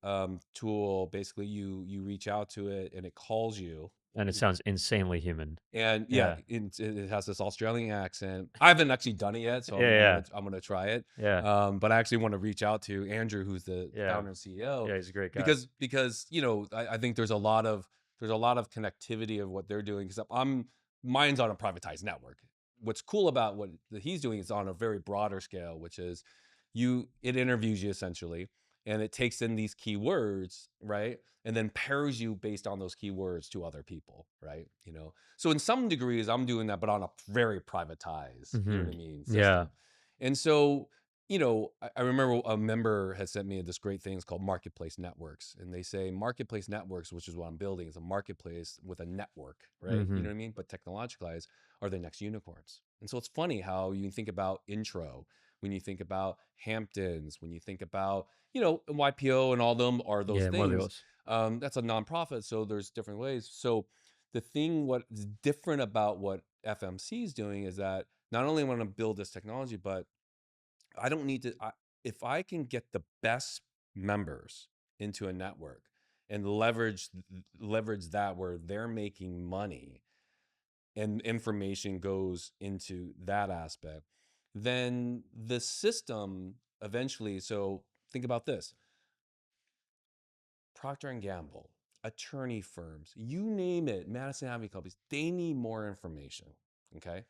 S2: tool. Basically, you reach out to it and it calls you.
S1: and it sounds insanely human.
S2: And yeah,
S1: Yeah,
S2: it has this Australian accent. I haven't actually done it yet, so
S1: yeah, yeah,
S2: I'm gonna try it.
S1: yeah,
S2: But I actually want to reach out to Andrew, who's the
S1: yeah,
S2: founder and CEO,
S1: yeah. He's a great guy.
S2: because I think there's a lot of connectivity of what they're doing. Because mine's on a privatized network. What's cool about what that he's doing is on a very broader scale, which is it interviews you essentially, and it takes in these keywords, right? And then pairs you based on those keywords to other people, right? So in some degrees, I'm doing that, but on a very privatized, you know what I mean,
S1: Yeah,
S2: system. And so, I remember a member had sent me this great thing. It's called marketplace networks. And they say marketplace networks, which is what I'm building, is a marketplace with a network, right? You know
S1: hmm
S2: what I mean? But technologicalized are the next unicorns. And so it's funny how you think about intro, when you think about Hamptons, when you think about, YPO, and all them are those
S1: yeah. More
S2: things.
S1: Legos.
S2: That's a nonprofit, so there's different ways. So the thing, what is different about what FMC is doing is that not only want to build this technology, but I don't need to. If I can get the best members into a network and leverage that where they're making money and information goes into that aspect, then the system eventually. So think about this: Procter and Gamble, attorney firms, you name it, Madison Avenue companies, they need more information. Okay.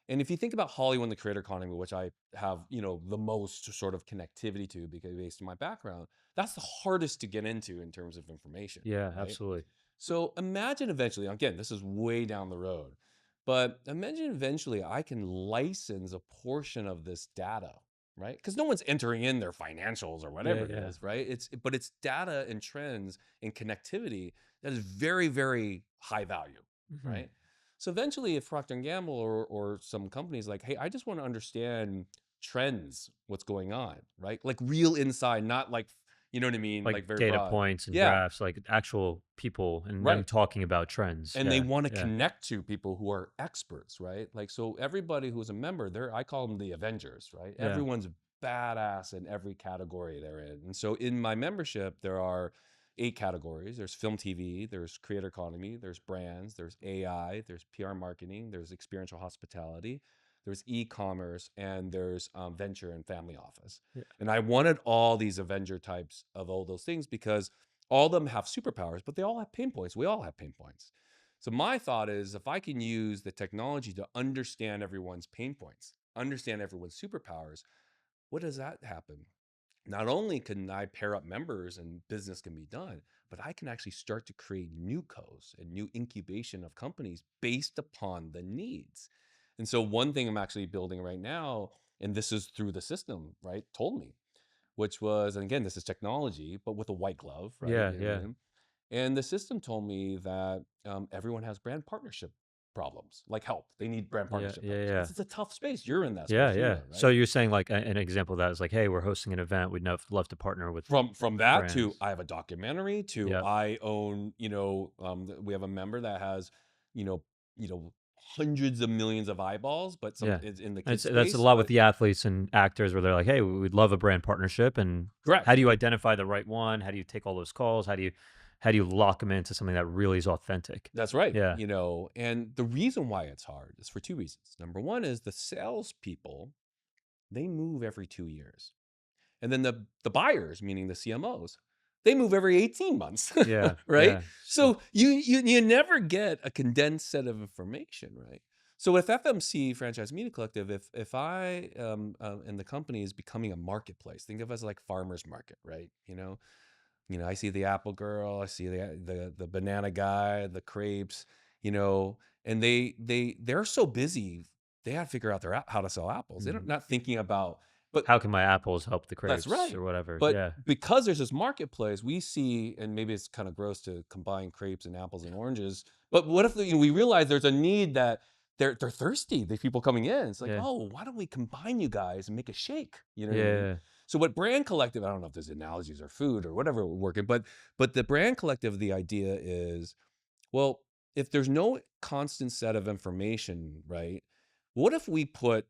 S2: And if you think about Hollywood and the creator economy, which I have, the most sort of connectivity to because based on my background, that's the hardest to get into in terms of information,
S1: Yeah,
S2: right?
S1: absolutely.
S2: So imagine eventually, again, this is way down the road, but imagine eventually I can license a portion of this data, right? Because no one's entering in their financials or
S1: Yeah,
S2: whatever it
S1: yeah.
S2: is, right? But it's data and trends and connectivity that is very, very high value,
S1: hmm
S2: right? So eventually, if Procter and Gamble or some companies like, hey, I just want to understand trends, what's going on, right? Like real inside, not like, you know what I mean,
S1: Like
S2: like very
S1: data
S2: broad.
S1: points and
S2: Yeah,
S1: graphs, like actual people and them
S2: right.
S1: talking about trends.
S2: And they
S1: Yeah,
S2: want to
S1: yeah,
S2: connect to people who are experts, right? Like, so everybody who's a member, I call them the Avengers, right?
S1: yeah,
S2: Everyone's badass in every category they're in. And so in my membership, there are 8 categories. There's film TV, there's creator economy, there's brands, there's AI, there's PR marketing, there's experiential hospitality, there's e-commerce, and there's venture and family office.
S1: yeah,
S2: And I wanted all these Avenger types of all those things because all of them have superpowers, but they all have pain points. We all have pain points. So my thought is, if I can use the technology to understand everyone's pain points, understand everyone's superpowers, what does that happen? Not only can I pair up members and business can be done, but I can actually start to create new co's and new incubation of companies based upon the needs. And so one thing I'm actually building right now, and this is through the system, right, told me, which was, and again, this is technology, but with a white glove, right?
S1: yeah,
S2: You know what I
S1: yeah,
S2: mean? And the system told me that everyone has brand partnership problems, like help. They need brand
S1: yeah,
S2: partnership
S1: yeah,
S2: help.
S1: yeah.
S2: It's a tough space. You're in that
S1: Yeah,
S2: space too,
S1: yeah.
S2: though,
S1: So
S2: right?
S1: you're saying like an example of that is like, hey, we're hosting an event. We'd love to partner with
S2: From that to
S1: brands.
S2: I have a documentary to
S1: Yep.
S2: I own, we have a member that has, you know, hundreds of millions of eyeballs, but some
S1: Yeah.
S2: is in the
S1: And
S2: kid
S1: that's a
S2: space,
S1: lot with
S2: but
S1: the athletes and actors where they're like, hey, we'd love a brand partnership. And how
S2: correct.
S1: do you identify the right one? How do you take all those calls? How do you lock them into something that really is authentic?
S2: That's right.
S1: Yeah.
S2: And the reason why it's hard is for two reasons. Number one is the salespeople, they move every 2 years. And then the buyers, meaning the CMOs, they move every 18 months,
S1: Yeah,
S2: right?
S1: yeah. So
S2: So you never get a condensed set of information, right? So with FMC Franchise Media Collective, if I and the company is becoming a marketplace, think of it as like farmers market, right? I see the apple girl, I see the banana guy, the crepes, and they're so busy, they have to figure out how to sell apples. They're
S1: mhm.
S2: not thinking about, but
S1: How can my apples help the
S2: that's
S1: crepes
S2: right.
S1: or whatever?
S2: But
S1: Yeah.
S2: because there's this marketplace, we see, and maybe it's kind of gross to combine crepes and apples and oranges. But what if we realize there's a need that they're thirsty, these people coming in. It's like,
S1: Yeah.
S2: oh, why don't we combine you guys and make a shake? You know what I mean?
S1: Yeah.
S2: So what brand collective, I don't know if there's analogies or food or whatever we're working, but the brand collective, the idea is, well, if there's no constant set of information, right? What if we put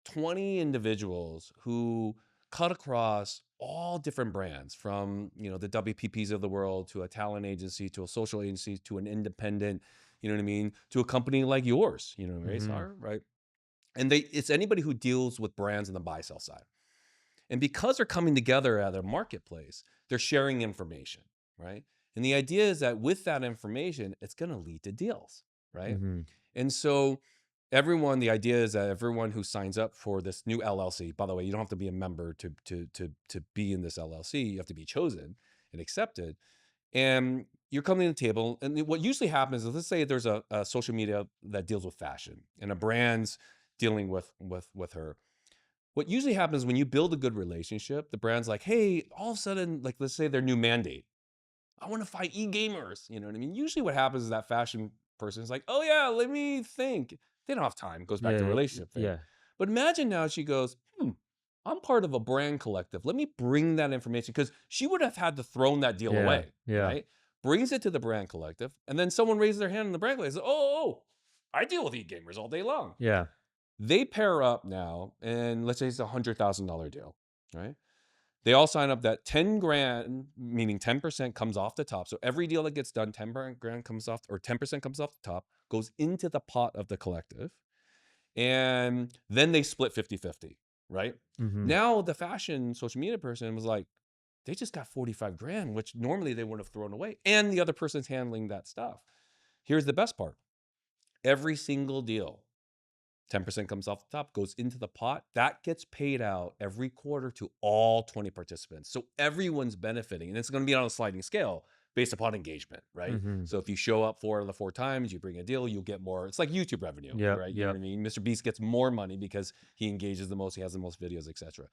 S2: 20 individuals who cut across all different brands, from, the WPPs of the world, to a talent agency, to a social agency, to an independent, you know what I mean, to a company like yours, right,
S1: Mhm.
S2: Sar, right? And it's anybody who deals with brands on the buy sell side. And because they're coming together at a marketplace, they're sharing information, right? And the idea is that with that information, it's going to lead to deals, right?
S1: Mhm.
S2: And so the idea is that everyone who signs up for this new LLC, by the way, you don't have to be a member to be in this LLC. You have to be chosen and accepted. And you're coming to the table, and what usually happens is, let's say there's a social media that deals with fashion, and a brand's dealing with her. What usually happens when you build a good relationship, the brand's like, hey, all of a sudden, like, let's say their new mandate, I want to fight e-gamers. You know what I mean? Usually what happens is that fashion person is like, oh yeah, let me think. They don't have time. It goes back to the
S1: Yeah.
S2: relationship thing.
S1: Yeah.
S2: But imagine now she goes, I'm part of a brand collective. Let me bring that information, because she would have had to thrown that deal
S1: Yeah.
S2: away,
S1: Yeah.
S2: right? Brings it to the brand collective, and then someone raises their hand in the brand collective and says, oh, I deal with e-gamers all day long.
S1: Yeah.
S2: They pair up now, and let's say it's $100,000 deal, right? They all sign up that 10 grand, meaning 10% comes off the top. So every deal that gets done, 10 grand comes off, or 10% comes off the top, goes into the pot of the collective. And then they split 50-50, right?
S1: Mhm.
S2: Now the fashion social media person was like, they just got 45 grand, which normally they would have thrown away. And the other person's handling that stuff. Here's the best part. Every single deal, 10% comes off the top, goes into the pot. That gets paid out every quarter to all 20 participants. So everyone's benefiting. And it's going to be on a sliding scale based upon engagement, right?
S1: Mhm.
S2: So if you show up 4 of the 4 times, you bring a deal, you'll get more. It's like YouTube revenue,
S1: Yep.
S2: right? You know what
S1: Yep.
S2: I mean? Mr. Beast gets more money because he engages the most, he has the most videos, etc.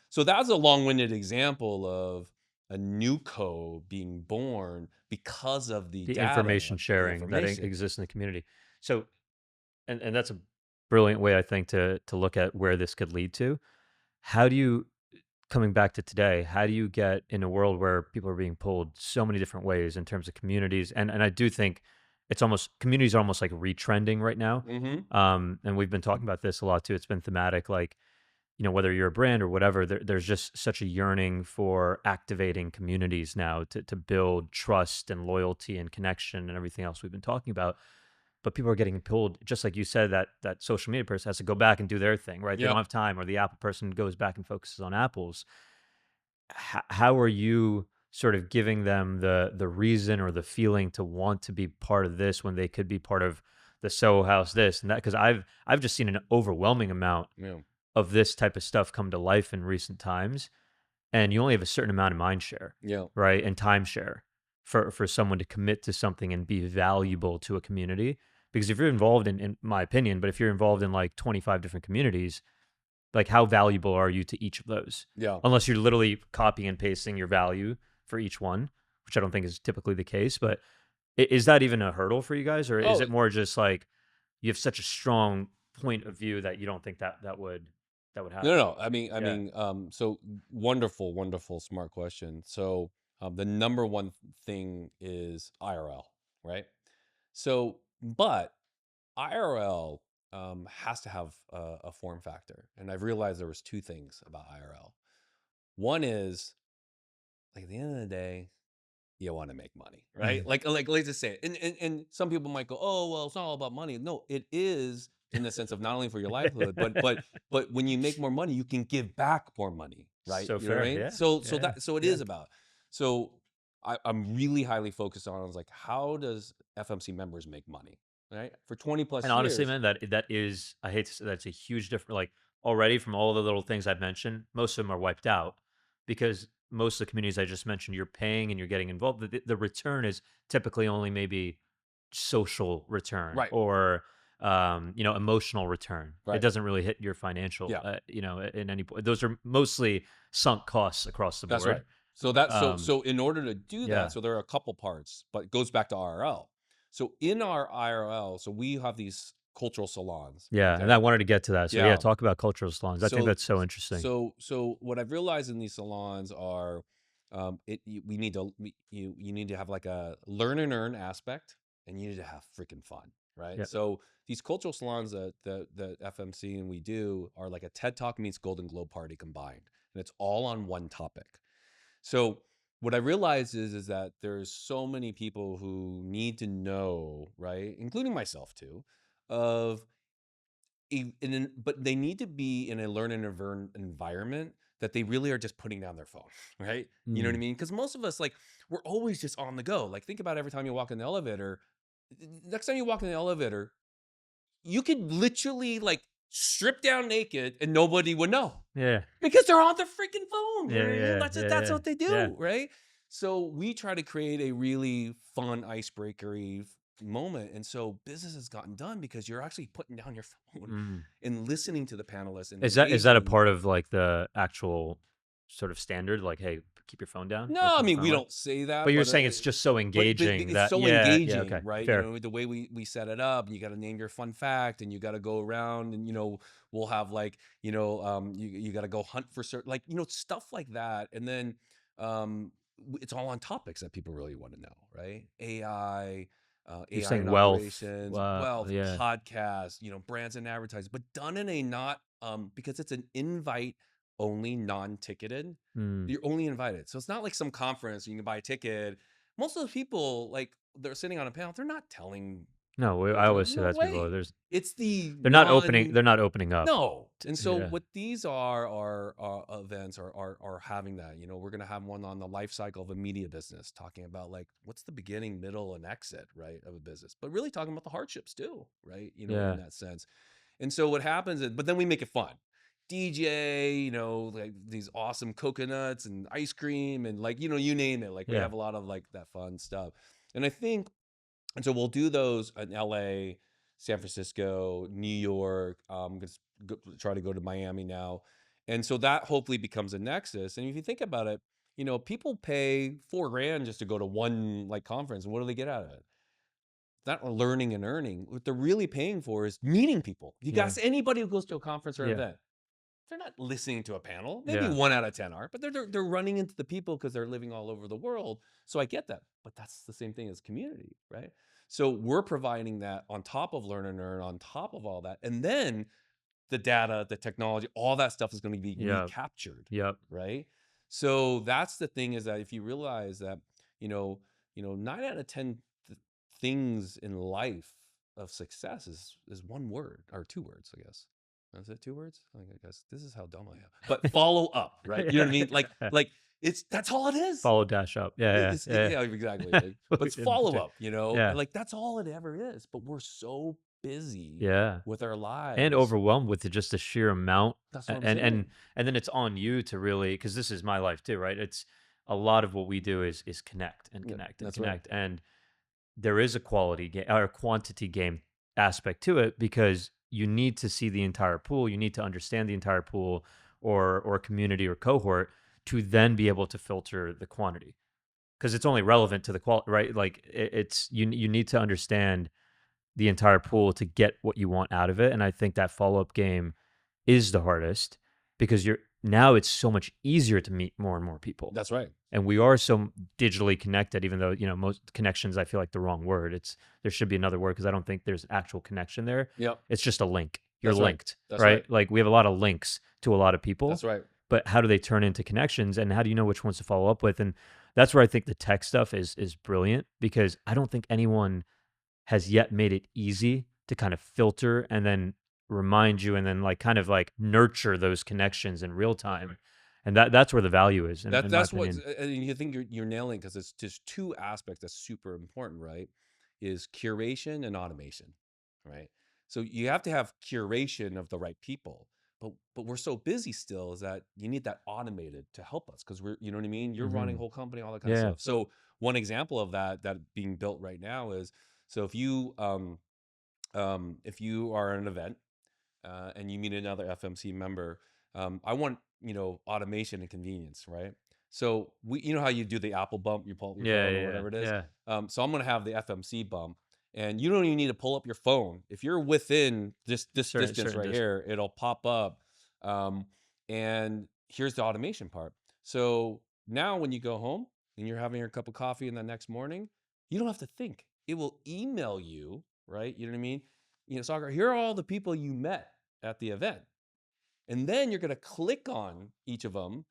S2: So that's a long-winded example of a new co being born because of the
S1: The information
S2: data, the
S1: sharing that
S2: information.
S1: exists in the community. So, and that's a brilliant way, I think, to look at where this could lead to. How do you, coming back to today, how do you get in a world where people are being pulled so many different ways in terms of communities? And I do think it's almost, communities are almost like retrending right now.
S2: Hmm.
S1: And we've been talking about this a lot too. It's been thematic, like, whether you're a brand or whatever, there's just such a yearning for activating communities now to build trust and loyalty and connection and everything else we've been talking about. But people are getting pulled, just like you said, that social media person has to go back and do their thing, right? They don't
S2: Yep.
S1: have time, or the Apple person goes back and focuses on apples. How are you sort of giving them the reason or the feeling to want to be part of this when they could be part of the Soho House, this and that? Because I've just seen an overwhelming amount
S2: Yeah.
S1: of this type of stuff come to life in recent times, and you only have a certain amount of mind share,
S2: Yeah.
S1: right, and time share for someone to commit to something and be valuable to a community. Because if you're involved in my opinion, but if you're involved in like 25 different communities, like how valuable are you to each of those?
S2: Yeah.
S1: Unless you're literally copying and pasting your value for each one, which I don't think is typically the case. But is that even a hurdle for you guys, or is
S2: Oh,
S1: it more just like you have such a strong point of view that you don't think that would
S2: no,
S1: happen?
S2: no.
S1: Yeah.
S2: So wonderful, wonderful, smart question. So, the number one thing is IRL, right? So, but IRL has to have a form factor, and I've realized there was two things about IRL. One is, like, at the end of the day, you want to make money, right?
S1: Mhm.
S2: Like let's just say it. And some people might go, oh, well, it's not all about money. No, it is, in the sense of not only for your livelihood, but when you make more money, you can give back more money, right?
S1: So
S2: You know what I
S1: fair.
S2: mean?
S1: Yeah.
S2: So
S1: Yeah.
S2: it
S1: Yeah.
S2: is about. So I'm really highly focused on is like, how does FMC members make money, right? For 20
S1: And
S2: plus
S1: honestly,
S2: years.
S1: man, that is, I hate to say, that's a huge difference. Like already from all the little things I've mentioned, most of them are wiped out because most of the communities I just mentioned, you're paying and you're getting involved. The return is typically only maybe social return
S2: Right,
S1: or emotional return. It
S2: right.
S1: doesn't really hit your financial,
S2: Yeah,
S1: in any point. Those are mostly sunk costs across the
S2: that's right.
S1: board.
S2: So that
S1: Um,
S2: so in order to do that,
S1: yeah,
S2: so there are a couple parts, but it goes back to IRL. So in our IRL, so we have these cultural salons,
S1: yeah, and
S2: okay?
S1: I wanted to get to that. So yeah,
S2: Yeah.
S1: talk about cultural salons. I think
S2: So
S1: that's so interesting.
S2: so what I've realized in these salons are, we need to you need to have like a learn and earn aspect, and you need to have freaking fun, right?
S1: Yeah,
S2: So these cultural salons that FMC and we do are like a TED Talk meets Golden Globe party combined, and it's all on one topic. So what I realized is that there's so many people who need to know, right, including myself too, of but they need to be in a learn and learn environment that they really are just putting down their phone, right? You know what I
S1: mm,
S2: mean? Because most of us, like, we're always just on the go. Like, think about every time you walk in the elevator. Next time you walk in the elevator, you could literally like strip down naked and nobody would know.
S1: yeah,
S2: Because they're on their freaking phone, you know
S1: yeah,
S2: what I mean?
S1: yeah, yeah,
S2: That's
S1: yeah,
S2: what they
S1: yeah.
S2: do, right? So we try to create a really fun icebreakery moment, and so business has gotten done because you're actually putting down your phone
S1: Mm.
S2: and listening to the panelists and
S1: Is that a
S2: engaging.
S1: part of, like, the actual sort of standard? Like, "Hey, keep your phone down or
S2: No, I
S1: put your
S2: mean,
S1: phone
S2: we
S1: away?"
S2: don't say
S1: But
S2: that,
S1: you're
S2: but
S1: saying it's just so
S2: but
S1: engaging
S2: it's
S1: that
S2: so
S1: yeah,
S2: engaging,
S1: okay,
S2: right? You
S1: fair.
S2: know, the way we set it up, you got to name your fun fact, and you got to go around, and we'll have like you got to go hunt for certain, like, stuff like that, and then it's all on topics that people really want to know, right?
S1: You're
S2: AI and
S1: saying wealth,
S2: operations, wealth,
S1: yeah,
S2: podcasts, brands and advertising, but done in a not because it's an invite only, non-ticketed.
S1: mm.
S2: You're only invited. So it's not like some conference you can buy a ticket. Most of those people, like, they're sitting on a panel, they're not telling
S1: No, I
S2: what's
S1: always
S2: going.
S1: say
S2: No
S1: that to people,
S2: way.
S1: there's
S2: It's the
S1: they're
S2: non
S1: not opening up
S2: no.
S1: t
S2: And so
S1: yeah,
S2: what these are events are having that. We're gonna have one on the life cycle of a media business, talking about like what's the beginning, middle, and exit, right, of a business, but really talking about the hardships too, right? In
S1: yeah,
S2: that sense. And so what happens is, but then we make it fun. DJ, like these awesome coconuts and ice cream and, like, you name it. Like, we
S1: yeah.
S2: have a lot of like that fun stuff. And I think, and so we'll do those in LA, San Francisco, New York. Gonna try to go to Miami now. And so that hopefully becomes a nexus. And if you think about it, people pay 4 grand just to go to one like conference. And what do they get out of it? Not learning and earning. What they're really paying for is meeting people. You
S1: Yeah,
S2: guys, anybody who goes to a conference or
S1: yeah,
S2: event, they're not listening to a panel. Maybe
S1: yeah,
S2: 1 out of 10 are, but they're running into the people because they're living all over the world. So I get that, but that's the same thing as community, right? So we're providing that on top of learn and earn, on top of all that, and then the data, the technology, all that stuff is going to be
S1: yeah,
S2: recaptured,
S1: yep,
S2: right? So that's the thing, is that if you realize that, 9 out of 10 things in life of success is one word or 2 words, I guess. Is it 2 words? I guess this is how dumb I am. But follow up, right? You know what I mean?
S1: yeah.
S2: Like it's that's all it is.
S1: Follow dash up. Yeah, yeah,
S2: Yeah, exactly.
S1: yeah.
S2: Like, but it's follow up,
S1: Yeah,
S2: and like that's all it ever is. But we're so busy
S1: yeah.
S2: with our
S1: And
S2: lives.
S1: overwhelmed with just the sheer amount,
S2: That's what
S1: a
S2: I'm saying.
S1: and then it's on you to really, because this is my life too, right? It's a lot of what we do is connect and
S2: Yeah,
S1: connect and
S2: that's right.
S1: connect, and there is a quality game or a quantity game aspect to it because you need to see the entire pool, you need to understand the entire pool or community or cohort to then be able to filter the quantity because it's only relevant to the quality, right? Like it's you need to understand the entire pool to get what you want out of it. And I think that follow up game is the hardest because you're now it's so much easier to meet more and more people.
S2: That's right.
S1: And we are so digitally connected, even though, most connections, I feel like the wrong word. There should be another word because I don't think there's actual connection there.
S2: Yep.
S1: It's just a link. You're
S2: That's right.
S1: linked,
S2: That's right.
S1: right? Like we have a lot of links to a lot of people,
S2: That's right.
S1: but how do they turn into connections and how do you know which ones to follow up with? And that's where I think the tech stuff is brilliant because I don't think anyone has yet made it easy to kind of filter and then remind you and then like kind of like nurture those connections in real time. And that's where the value is in my
S2: That's what,
S1: opinion.
S2: and you think you're nailing, because it's just two aspects that's super important, right? Is curation and automation, right? So you have to have curation of the right people, but we're so busy still is that you need that automated to help us, because we're, you know what I mean? You're running a
S1: Mhm.
S2: whole company, all that kind of
S1: Yeah.
S2: stuff. So one example of that being built right now is, so if you are at an event, and you meet another FMC member, I want, automation and convenience, right? So you know how you do the Apple bump, you pull up your
S1: Yeah,
S2: phone or
S1: yeah,
S2: whatever it is.
S1: yeah.
S2: So I'm going to have the FMC bump, and you don't even need to pull up your phone. If you're within this distance
S1: Certain
S2: right
S1: distance.
S2: here, it'll pop up. Um, and here's the automation part. So now when you go home and you're having your cup of coffee in the next morning, you don't have to think. It will email you, right? You know what I mean? Soccer, here are all the people you met at the event. And then you're going to click on each of them,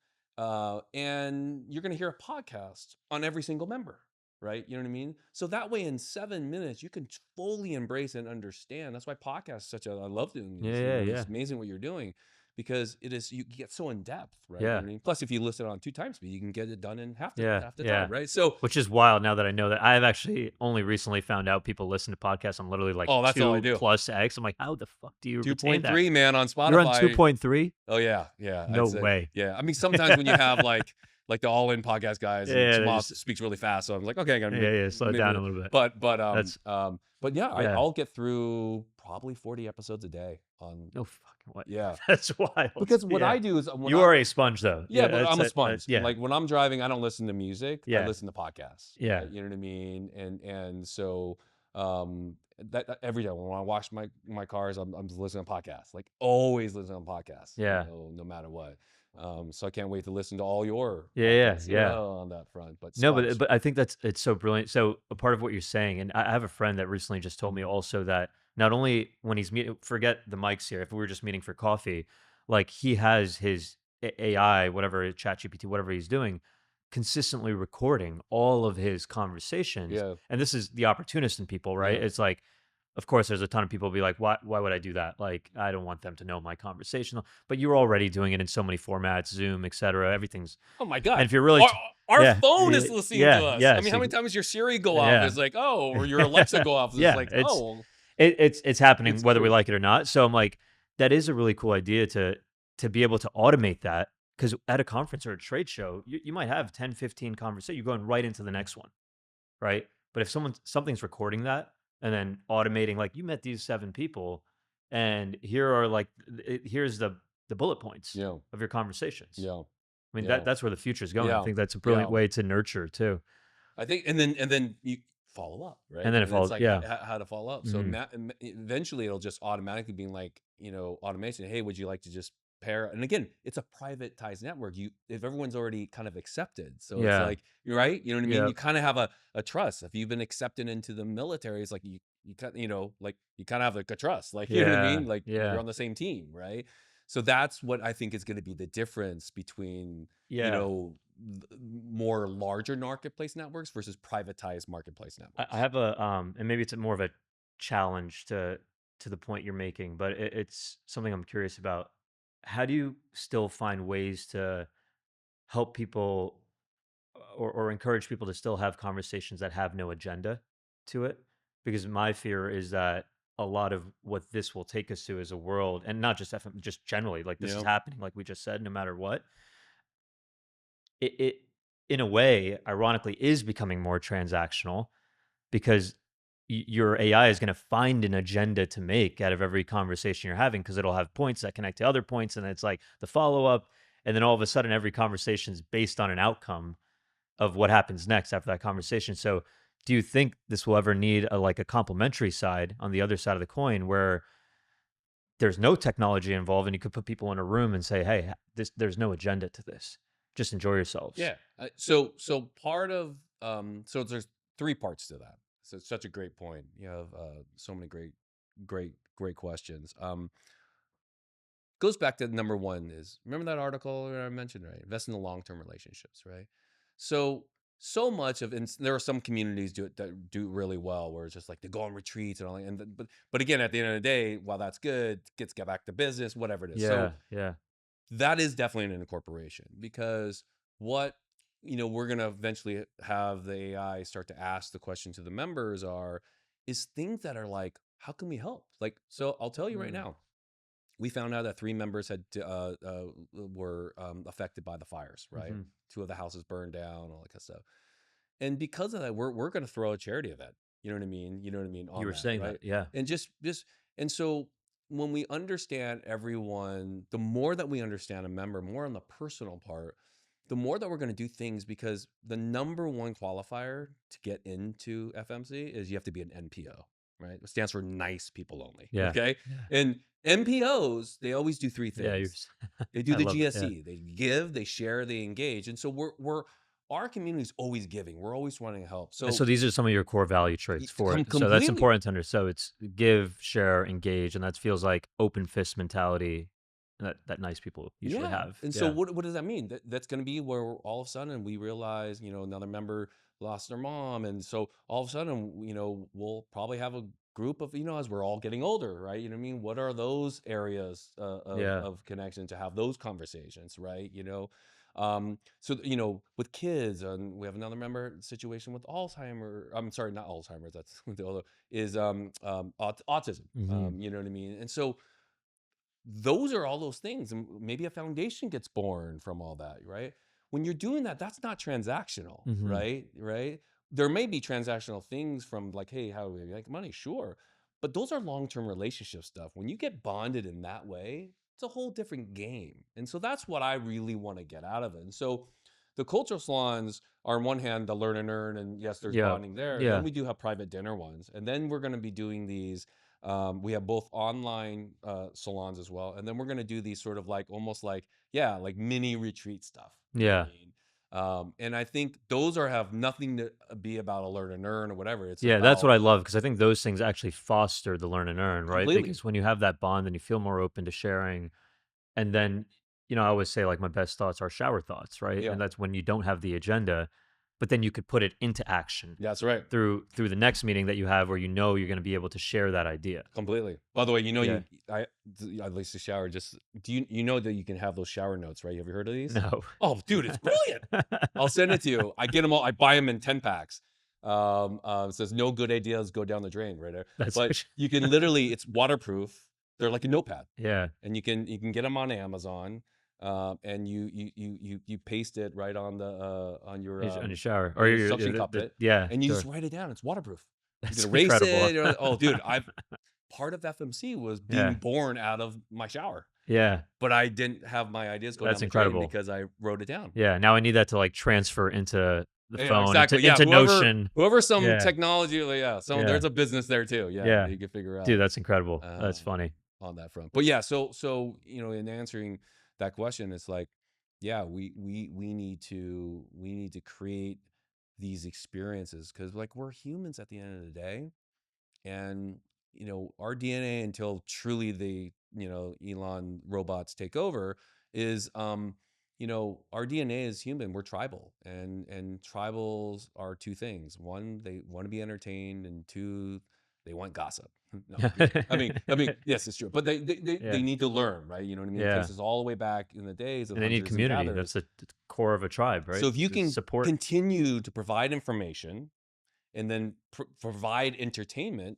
S2: and you're going to hear a podcast on every single member, right? You know what I mean? So that way, in 7 minutes, you can fully embrace and understand. That's why podcasts such a, I love doing
S1: Yeah,
S2: these.
S1: yeah,
S2: It's
S1: yeah.
S2: amazing what you're doing, because it is, you get so in depth, right? You know
S1: Yeah.
S2: what I mean? Plus, if you listen on 2 times speed, you can get it done in
S1: Yeah,
S2: half the time,
S1: yeah.
S2: right? So,
S1: Which is wild now that I know that. I've actually only recently found out people listen to podcasts on literally like
S2: oh, that's all I
S1: 2
S2: do.
S1: plus X. I'm like, "How the fuck do you retain that?"
S2: 2.3, man, on
S1: You're on
S2: Spotify.
S1: 2.3?
S2: Oh yeah, yeah.
S1: No
S2: I'd say,
S1: way.
S2: yeah. I mean, sometimes when you have like the all in podcast guys, and
S1: Yeah, they
S2: Chamath
S1: just
S2: speaks really fast, so I'm like, okay, I gotta
S1: yeah,
S2: make
S1: yeah, slow it down
S2: maybe,
S1: a little bit. That's
S2: but yeah,
S1: yeah.
S2: I'll get through probably 40 episodes a day on,
S1: No fucking way.
S2: yeah.
S1: That's wild.
S2: Because what
S1: Yeah.
S2: I do is, when
S1: You
S2: I
S1: are a sponge though.
S2: yeah,
S1: Yeah,
S2: but
S1: that's
S2: I'm a
S1: it.
S2: sponge.
S1: Yeah.
S2: Like when I'm driving, I don't listen to music. I
S1: Yeah.
S2: listen to podcasts,
S1: Yeah.
S2: right? You know what I mean? And so that every day when I wash my cars, I'm just listening to podcasts. Like always listening to podcasts,
S1: Yeah.
S2: no matter what. So I can't wait to listen to all your
S1: Yeah, yeah,
S2: podcasts,
S1: yeah.
S2: on that front. But
S1: No, but
S2: sponge.
S1: I think that's it's so brilliant. So a part of what you're saying, and I have a friend that recently just told me
S2: Mhm.
S1: also that not only when he's meeting, forget the mics here. If we were just meeting for coffee, like he has his AI, whatever ChatGPT, whatever he's doing, consistently recording all of his conversations.
S2: Yeah,
S1: And this is the opportunist in people, right?
S2: yeah.
S1: It's like, of course, there's a ton of people who be like, why would I do that? Like, I don't want them to know my conversation. But you're already doing it in so many formats, Zoom, etc. Everything's
S2: Oh my
S1: and
S2: God.
S1: if you're really
S2: Our
S1: yeah,
S2: phone is listening to us. I
S1: yeah,
S2: mean,
S1: so
S2: how many times your Siri go off?
S1: yeah.
S2: It's like, oh, or your Alexa go off. It's
S1: Yeah,
S2: like, oh,
S1: it's happening
S2: it's
S1: whether we
S2: true.
S1: like it or not, so I'm like, that is a really cool idea to be able to automate that because at a conference or a trade show, you might have 10, 15 conversations. You're going right into the next one, right? But if something's recording that and then automating, like, "You met these 7 people, and here are, like, here's the bullet points
S2: Yeah,
S1: of your conversations."
S2: yeah,
S1: I mean,
S2: yeah,
S1: that's where the future is going. I
S2: yeah,
S1: think that's a brilliant
S2: yeah.
S1: way to nurture too.
S2: I think, and then you follow up, right?
S1: And then it
S2: And it's
S1: follows
S2: like,
S1: yeah.
S2: how to follow up. So
S1: Mhm.
S2: eventually, it'll just automatically being like, automation. Hey, would you like to just pair? And again, it's a privatized network. If everyone's already kind of accepted, so it's
S1: Yeah.
S2: like, you're right. You know what I mean?
S1: Yep.
S2: You kind of have a trust. If you've been accepted into the military, it's like you kind like you kind of have like a trust. Like, you know what I
S1: Yeah.
S2: mean? Like you're
S1: Yeah.
S2: on the same team, right? So that's what I think is going to be the difference between, you
S1: Yeah.
S2: know more larger marketplace networks versus privatized marketplace
S1: I
S2: networks.
S1: have and maybe it's more of a challenge to the point you're making, but it's something I'm curious about. How do you still find ways to help people or encourage people to still have conversations that have no agenda to it? Because my fear is that a lot of what this will take us to is a world, and not just FM, just generally, like this is
S2: Yeah.
S1: happening, like we just said, no matter what, it in a way, ironically, is becoming more transactional because your AI is going to find an agenda to make out of every conversation you're having because it'll have points that connect to other points, and it's like the follow up, and then all of a sudden, every conversation is based on an outcome of what happens next after that conversation. So, do you think this will ever need a like a complementary side on the other side of the coin where there's no technology involved, and you could put people in a room and say, "Hey, there's no agenda to this. Just enjoy yourselves."
S2: Yeah. So part of, so there's three parts to that. So it's such a great point. You have so many great questions. Goes back to number one, is remember that article that I mentioned, right? Invest in the long-term relationships, right? So much of, and there are some communities that do really well, where it's just like they go on retreats and all that, but again, at the end of the day, while that's good, get back to business, whatever it is. So
S1: Yeah, yeah,
S2: That is definitely an incorporation because what we're going to eventually have the AI start to ask the question to the members is things that are like, how can we help? Like, so I'll tell you right
S1: Mm.
S2: now, we found out that 3 members were affected by the fires, right?
S1: Hmm.
S2: 2 of the houses burned down, all that kind of stuff. And because of that, we're going to throw a charity event. You know what I mean? You know what I mean
S1: You
S2: on
S1: were
S2: that,
S1: saying that,
S2: right?
S1: yeah.
S2: And just and so when we understand everyone, the more that we understand a member, more on the personal part, the more that we're going to do things because the number one qualifier to get into FMC is you have to be an NPO, right? It stands for nice people only.
S1: Yeah.
S2: Okay.
S1: Yeah.
S2: And NPOs, they always do 3
S1: Yeah.
S2: things. They do
S1: I
S2: the
S1: love it. Yeah.
S2: GSE. They give, they share, they engage. And so we're our community is always giving. We're always wanting to help.
S1: And
S2: So
S1: so these are some of your core value traits for it. So that's
S2: completely,
S1: important to understand. So it's give, share, engage, and that feels like open fist mentality that nice people usually
S2: yeah.
S1: have.
S2: And so
S1: Yeah.
S2: what does that mean? That's going to be where all of a sudden we realize, another member lost their mom. And so all of a sudden, we'll probably have a group of, as we're all getting older, right? You know what I mean? What are those areas
S1: Yeah.
S2: of connection to have those conversations, right? So, with kids, and we have another member situation with Alzheimer. I'm sorry, not Alzheimer's. That's the other is autism.
S1: Hmm.
S2: You know what I mean? And so those are all those things, and maybe a foundation gets born from all that, right? When you're doing that, that's not transactional,
S1: Hmm.
S2: right? There may be transactional things from like, hey, how do we make money? Sure, but those are long-term relationship stuff. When you get bonded in that way, it's a whole different game. And so that's what I really want to get out of it. And so the cultural salons are on one hand the learn and earn, and yes, there's
S1: Yeah.
S2: bonding there. Then
S1: Yeah.
S2: we do have private dinner ones, and then we're going to be doing these we have both online salons as well, and then we're going to do these sort of like almost like, yeah, like mini retreat stuff. You know what I
S1: Yeah.
S2: mean? And I think those have nothing to be about a learn and earn or whatever. It's
S1: Yeah, that's what
S2: about
S1: I love because I think those things actually foster the learn and earn, right?
S2: completely.
S1: Because when you have that bond and you feel more open to sharing, and then, I always say like my best thoughts are shower thoughts, right?
S2: Yeah,
S1: And that's when you don't have the agenda, but then you could put it into action
S2: that's right.
S1: through the next meeting that you have where you're going to be able to share that idea.
S2: Completely. By the way,
S1: Yeah.
S2: I at least the shower. Just do you know that you can have those shower notes, right? Have you heard of these?
S1: No.
S2: Oh, dude, it's brilliant. I'll send it to you. I get them all. I buy them in 10 packs. It says no good ideas go down the drain, right there.
S1: That's
S2: But you can literally, it's waterproof. They're like a notepad,
S1: yeah.
S2: and you can get them on Amazon. And you paste it right on the
S1: On your shower or
S2: your
S1: your
S2: suction cup it,
S1: yeah,
S2: and you just
S1: sure.
S2: write it down. It's waterproof. You can
S1: That's
S2: erase
S1: incredible.
S2: it. Oh, dude, I've part of FMC was being
S1: Yeah.
S2: born out of my shower,
S1: Yeah.
S2: but I didn't have my ideas go down
S1: That's
S2: the drain
S1: incredible.
S2: because I wrote it down.
S1: Yeah, now I need that to like transfer into the
S2: Yeah,
S1: phone,
S2: exactly. Yeah,
S1: into Notion.
S2: whoever some
S1: Yeah.
S2: technology, like, yeah, so
S1: Yeah.
S2: there's a business there too. Yeah, that
S1: Yeah.
S2: you can figure
S1: Dude,
S2: out
S1: that's incredible. That's
S2: um,
S1: funny.
S2: on that front. But yeah, so in answering that question, it's like, yeah, we need to create these experiences because like we're humans at the end of the day, and our DNA until truly the Elon robots take over is our DNA is human. We're tribal, and tribals are 2 things. One, they want to be entertained, and 2, they want gossip. No, I mean, yes, it's true, but they
S1: Yeah.
S2: need to learn, right? You know what I mean? It
S1: Yeah.
S2: takes us all the way back in the days of
S1: And they need
S2: hunters and
S1: community.
S2: gatherers.
S1: That's the core of a tribe,
S2: So
S1: right?
S2: if you
S1: The
S2: can
S1: support.
S2: continue to provide information and then provide entertainment,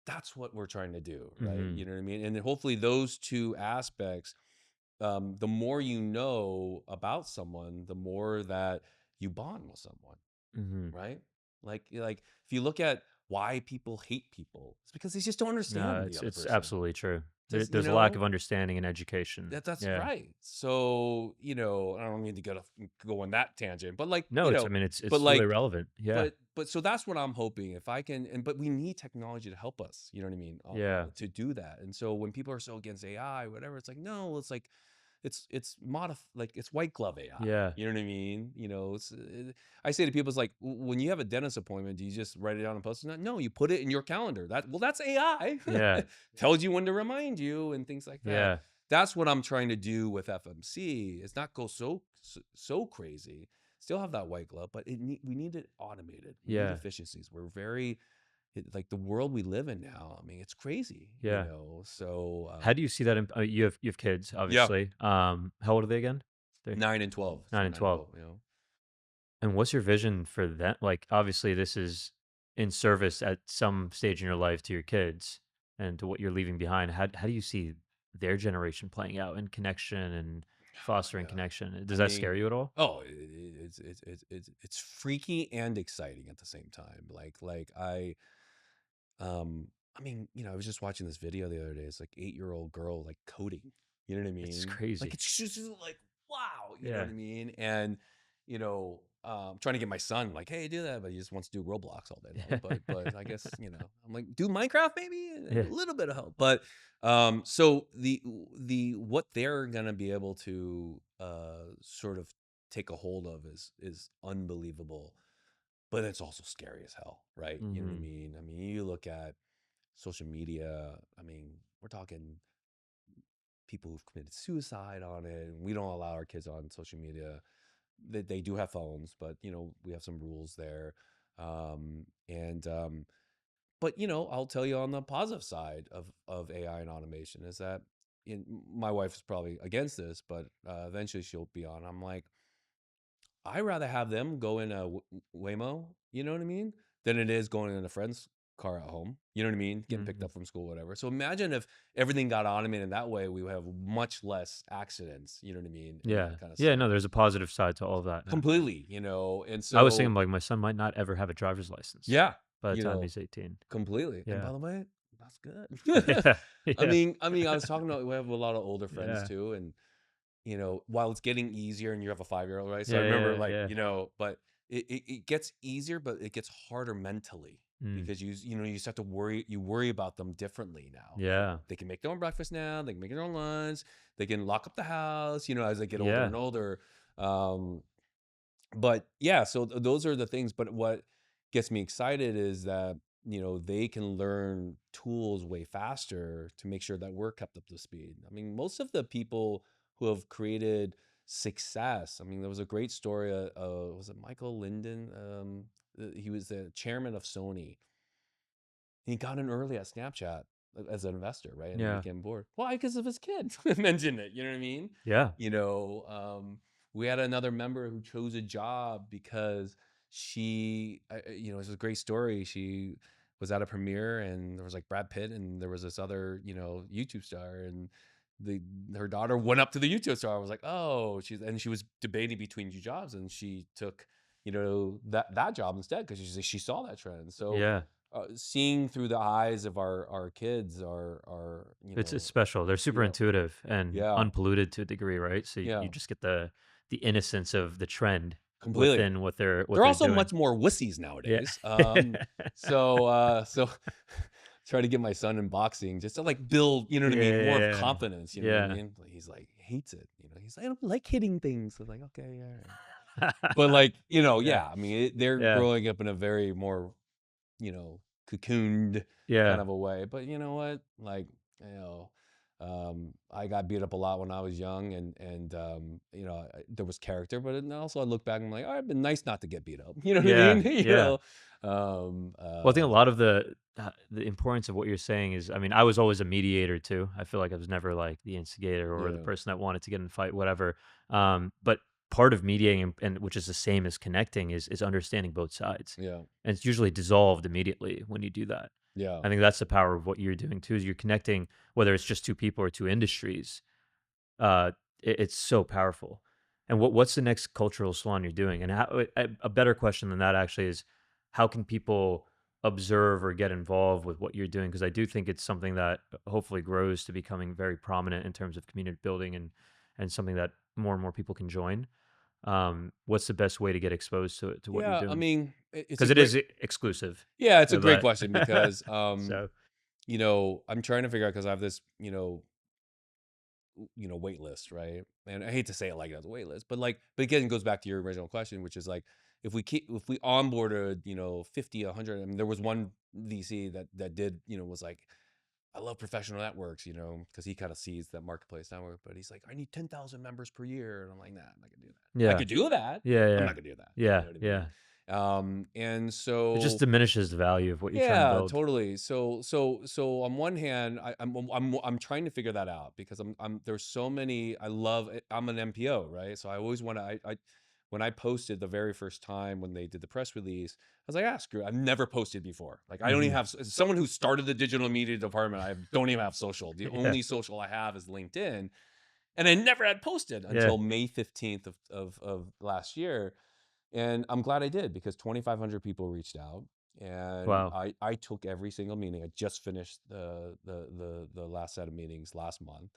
S2: that's what we're trying to do, right?
S1: Mhm.
S2: You know what I mean? And then hopefully those 2 aspects, the more you know about someone, the more that you bond with someone,
S1: Mhm.
S2: right? Like if you look at why people hate people, it's because they just don't
S1: No,
S2: understand the other
S1: it's
S2: person.
S1: absolutely true.
S2: Just
S1: There's a lack of understanding and education.
S2: that's
S1: Yeah.
S2: right. So I don't mean to go on that tangent, but like
S1: No, I mean,
S2: but
S1: it's really
S2: like
S1: relevant. Yeah.
S2: but so that's what I'm hoping if I can, but we need technology to help us, you know what I mean,
S1: Yeah.
S2: to do that. And so when people are so against AI, whatever, it's like, no, it's like like it's white glove AI.
S1: Yeah.
S2: You know what I mean? I say to people, it's like when you have a dentist appointment, do you just write it down and post it? No, you put it in your calendar. That's AI.
S1: Yeah.
S2: Tells you when to remind you and things like that.
S1: Yeah.
S2: That's what I'm trying to do with FMC. It's not go so crazy. Still have that white glove, but we need it automated. We need
S1: Yeah.
S2: efficiencies. We're very like the world we live in now, I mean, it's crazy,
S1: Yeah.
S2: So
S1: How do you see that in you have kids,
S2: yeah,
S1: obviously. How old are they again? They
S2: 9 and 12, so
S1: 9 and
S2: 9 and
S1: 12.
S2: 12.
S1: And what's your vision for that? Like, obviously, this is in service at some stage in your life to your kids and to what you're leaving behind. How do you see their generation playing out in connection and fostering
S2: Yeah,
S1: connection?
S2: I
S1: Does that scare
S2: mean,
S1: you at all?
S2: oh, it's freaky and exciting at the same time. I mean, I was just watching this video the other day. It's like 8-year-old girl like coding. You know what I
S1: It's
S2: mean? Like
S1: crazy.
S2: it's just like wow. You know what
S1: Yeah.
S2: I mean? And trying to get my son like, hey, do that, but he just wants to do Roblox all day long. But I guess I'm like, do Minecraft maybe a
S1: Yeah.
S2: little bit of help. But so the what they're gonna be able to sort of take a hold of is unbelievable, but it's also scary as hell, right? You know what I
S1: Hmm.
S2: mean? I mean, you look at social media. I mean, we're talking people who've committed suicide on it. And we don't allow our kids on social media. They do have phones, but we have some rules there. And But I'll tell you on the positive side of AI and automation is that my wife is probably against this, but eventually she'll be on. I'm like, I rather have them go in a Waymo, you know what I mean, than it is going in a friend's car at home. You know what I mean? Getting picked
S1: Hmm.
S2: up from school, whatever. So imagine if everything got automated that way, we would have much less accidents. You know what I mean? And
S1: Yeah.
S2: that kind of
S1: Yeah.
S2: stuff.
S1: No, there's a positive side to all of that.
S2: Completely, And
S1: I was thinking
S2: so,
S1: like my son might not ever have a driver's license
S2: yeah,
S1: by the
S2: you
S1: time
S2: know,
S1: he's 18.
S2: completely. And
S1: Yeah.
S2: by the way, that's good.
S1: Yeah.
S2: I
S1: Yeah.
S2: mean, I mean, I was talking to we have a lot of older friends
S1: Yeah.
S2: too, and while it's getting easier and you have a 5-year-old, right? So I
S1: Yeah.
S2: remember
S1: Yeah. Yeah.
S2: but it gets easier, but it gets harder mentally
S1: Mm.
S2: because you start to worry about them differently now. Like
S1: Yeah.
S2: they can make their own breakfast now, they can make their own lunch, they can lock up the house, as they get older
S1: Yeah.
S2: and older. Um, but yeah, so those are the things. But what gets me excited is that they can learn tools way faster to make sure that we're kept up to speed. I mean, most of the people who have created success, I mean, there was a great story, was it Michael Linden? He was the chairman of Sony. He got in early at Snapchat as an investor, right? And he
S1: Yeah.
S2: became bored. Why? Because of his kid mentioned it. You know what I mean?
S1: Yeah.
S2: You know, we had another member who chose a job because it's a great story. She was at a premiere and there was like Brad Pitt and there was this other, YouTube star, and the her daughter went up to the YouTube star. I was like, oh, she was debating between two jobs, and she took, that job instead because she saw that trend. So
S1: Yeah.
S2: seeing through the eyes of our kids are
S1: It's special. They're super
S2: yeah,
S1: intuitive and
S2: yeah,
S1: unpolluted to a degree, right? So you
S2: yeah,
S1: just get the innocence of the trend
S2: completely.
S1: within what
S2: They're
S1: they're
S2: also
S1: doing.
S2: much more wussies
S1: Yeah.
S2: nowadays. So try to get my son in boxing just to like build, you know what I mean, more of
S1: Yeah.
S2: confidence. You know what I
S1: Yeah.
S2: mean? Like, he's like hates it. He's like, I don't like hitting things. I was like, okay, all right. But
S1: Yeah.
S2: like,
S1: Yeah.
S2: yeah. I mean, they're
S1: Yeah.
S2: growing up in a very more cocooned kind
S1: Yeah.
S2: of a way. But you know what? Like, I got beat up a lot when I was young, and there was character, but also I look back and I'm like, oh, I've been nice not to get beat up. You know what I
S1: Yeah.
S2: mean?
S1: Yeah.
S2: Um,
S1: Well, I think a
S2: uh,
S1: lot of the importance of what you're saying is, I mean, I was always a mediator too. I feel like I was never like the instigator or the
S2: yeah,
S1: person that wanted to get in a fight, whatever. But part of mediating and which is the same as connecting is understanding both sides,
S2: yeah,
S1: and it's usually dissolved immediately when you do that.
S2: yeah,
S1: I think that's the power of what you're doing too. Is you're connecting, whether it's just two people or two industries. Uh, it's so powerful. And what's the next cultural salon you're doing? And a better question than that actually is, how can people observe or get involved with what you're doing? Because I do think it's something that hopefully grows to becoming very prominent in terms of community building and something that more and more people can join. What's the best way to get exposed to what you're
S2: yeah. I
S1: doing?
S2: mean, it's a
S1: Because it
S2: great,
S1: is exclusive,
S2: yeah, it's a great
S1: but
S2: question because
S1: so
S2: I'm trying to figure out because I have this wait list, right? And I hate to say it like that's a wait list, but again, it goes back to your original question, which is like, if we onboarded 50, 100. I mean, there was one VC that did, was like, I love professional networks, because he kind of sees that marketplace network, but he's like, I need 10,000 members per year, and I'm like, nah, I'm not gonna do that. I
S1: yeah,
S2: could do that.
S1: yeah,
S2: I'm
S1: yeah,
S2: not gonna do that. You
S1: yeah,
S2: know what I
S1: yeah,
S2: mean? And
S1: It just
S2: so
S1: diminishes the value of what you're trying to
S2: yeah,
S1: build.
S2: totally. So on one hand, I'm trying to figure that out because I'm there's so many. I'm an MPO, right? So I always want to. I when I posted the very first time when they did the press release, I was like, ah, screw it. I've never posted before. Like I don't even
S1: Mhm.
S2: have as someone who started the digital media department. I don't even have social. The
S1: Yeah.
S2: only social I have is LinkedIn, and I never had posted
S1: Yeah.
S2: until May 15th of last year. And I'm glad I did because 2,500 people reached out, and
S1: Wow.
S2: I took every single meeting. I just finished the last set of meetings last month,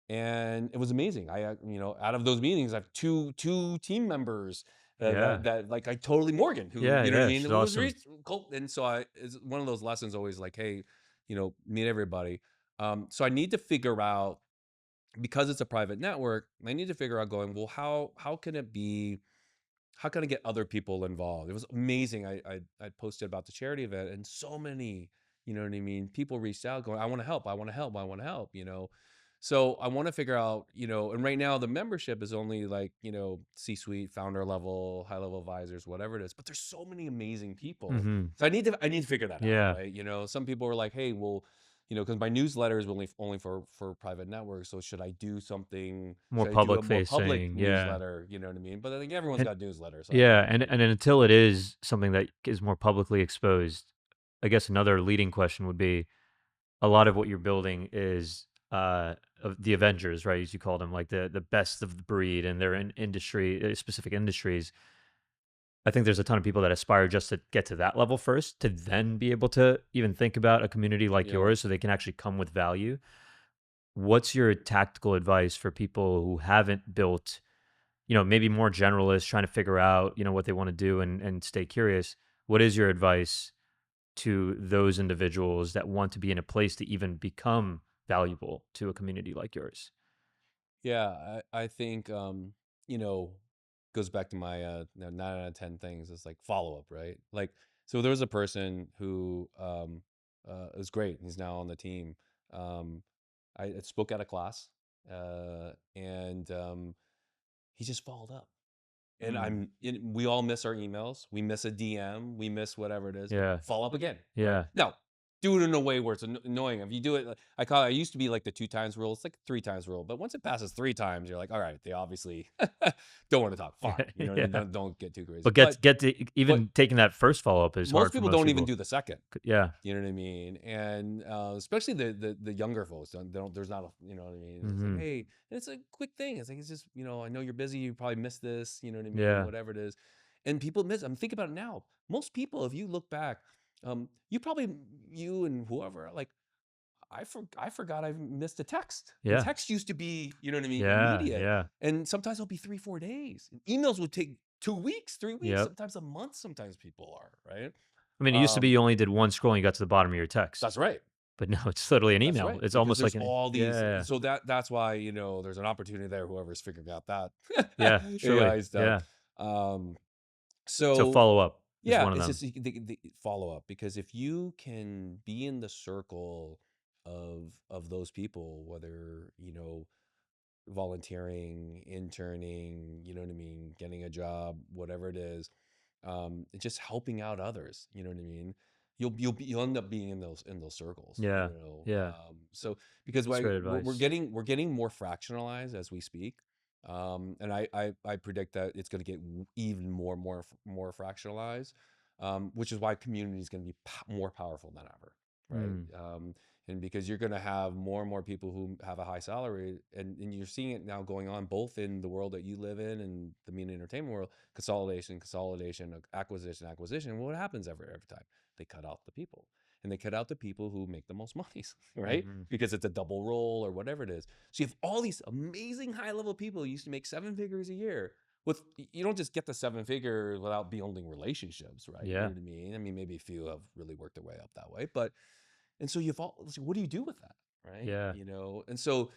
S2: and it was amazing. Out of those meetings, I have two team members
S1: Yeah.
S2: that like I totally Morgan, who
S1: Yeah,
S2: you know what I
S1: yeah,
S2: mean,
S1: she's
S2: who was
S1: awesome.
S2: cool. And so I is one of those lessons always like, hey, meet everybody. So I need to figure out, because it's a private network, I need to figure out going, well, how can it be, how can I get other people involved? It was amazing. I posted about the charity event, and so many, you know what I mean, people reached out going, I want to help, I want to help, I want to help, So I want to figure out, and right now the membership is only like, C-suite, founder level, high level advisors, whatever it is. But there's so many amazing people.
S1: Mhm.
S2: So I need to figure that out,
S1: Yeah.
S2: right? Some people were like, hey, well, because my newsletter is only for private networks. So should I do something?
S1: More
S2: Should I do a
S1: public
S2: more public
S1: facing, yeah.
S2: newsletter? You know what I mean? But I think everyone's
S1: And
S2: got newsletters, so I don't
S1: yeah,
S2: know.
S1: and until it is something that is more publicly exposed, I guess another leading question would be, a lot of what you're building is, of the Avengers, right, as you call them, like the best of the breed, and they're in industry specific industries. I think there's a ton of people that aspire just to get to that level first, to then be able to even think about a community like
S2: Yeah,
S1: yours so they can actually come with value. What's your tactical advice for people who haven't built, maybe more generalists trying to figure out, what they want to do and stay curious? What is your advice to those individuals that want to be in a place to even become valuable to a community like yours?
S2: yeah. I think you know goes back to my 9 out of 10 things. It's like follow up, right? Like, so there was a person who was great. He's now on the team. Um, I spoke at a class, and he just followed up. And
S1: Mm,
S2: we all miss our emails. We miss a DM. We miss whatever it is.
S1: yeah,
S2: Follow up again, right?
S1: yeah,
S2: Now, do it in a way where it's annoying. If you do it, I used to be like the two times rule. It's like three times rule. But once it passes three times, you're like, all right, they obviously don't want to talk. Fine, you know what I mean.
S1: yeah.
S2: Don't get too crazy.
S1: But get to
S2: But
S1: even taking that first follow up is
S2: most
S1: hard for
S2: people
S1: most
S2: don't even
S1: people.
S2: do the second.
S1: Yeah.
S2: You know what I mean? And especially the younger folks don't. There's not a, you know what I mean? It's like,
S1: Hmm.
S2: hey, and it's a quick thing. It's like, it's just, I know you're busy. You probably missed this. You know what I mean?
S1: Yeah.
S2: Whatever it is, and people miss. I'm thinking about it now. Most people, if you look back, you and whoever, like, I forgot I missed a text. And
S1: Yeah.
S2: text used to be, you know what I mean,
S1: Yeah.
S2: immediate.
S1: Yeah.
S2: And sometimes it'll be 3 4 days. Emails would take 2 weeks, 3 weeks,
S1: Yep.
S2: sometimes a month. Sometimes people are right.
S1: I mean, it used to be
S2: Um,
S1: you only did one scroll and you got to the bottom of your text.
S2: that's right.
S1: But now it's literally an
S2: That's
S1: email.
S2: right,
S1: It's
S2: because
S1: almost
S2: there's
S1: like an
S2: all these,
S1: yeah.
S2: so that's why, there's an opportunity there, whoever's figuring out that
S1: Yeah, truly.
S2: AI stuff.
S1: Yeah.
S2: Um,
S1: So
S2: so
S1: follow up is
S2: yeah,
S1: one of
S2: it's
S1: them.
S2: just the follow-up, because if you can be in the circle of those people, whether, volunteering, interning, you know what I mean, getting a job, whatever it is, it's just helping out others, you know what I mean? You'll end up being in those circles,
S1: Yeah. Yeah.
S2: So because
S1: That's great
S2: we're
S1: advice.
S2: getting more fractionalized as we speak, and I predict that it's going to get even more fractionalized, which is why community is going to be more powerful than ever, right?
S1: Mm.
S2: And because you're going to have more and more people who have a high salary, and you're seeing it now going on both in the world that you live in and the media and entertainment world. Consolidation, acquisition. And what happens every time? They cut out the people, and they cut out the people who make the most money, right?
S1: Mhm.
S2: Because it's a double role or whatever it is. So you have all these amazing high level people who used to make 7 figures a year. You don't just get the 7 figures without building relationships, right? You know
S1: Yeah.
S2: what I mean? I mean, maybe a few have really worked their way up that way, but and so you've all, so what do you do with that, right?
S1: Yeah.
S2: And so,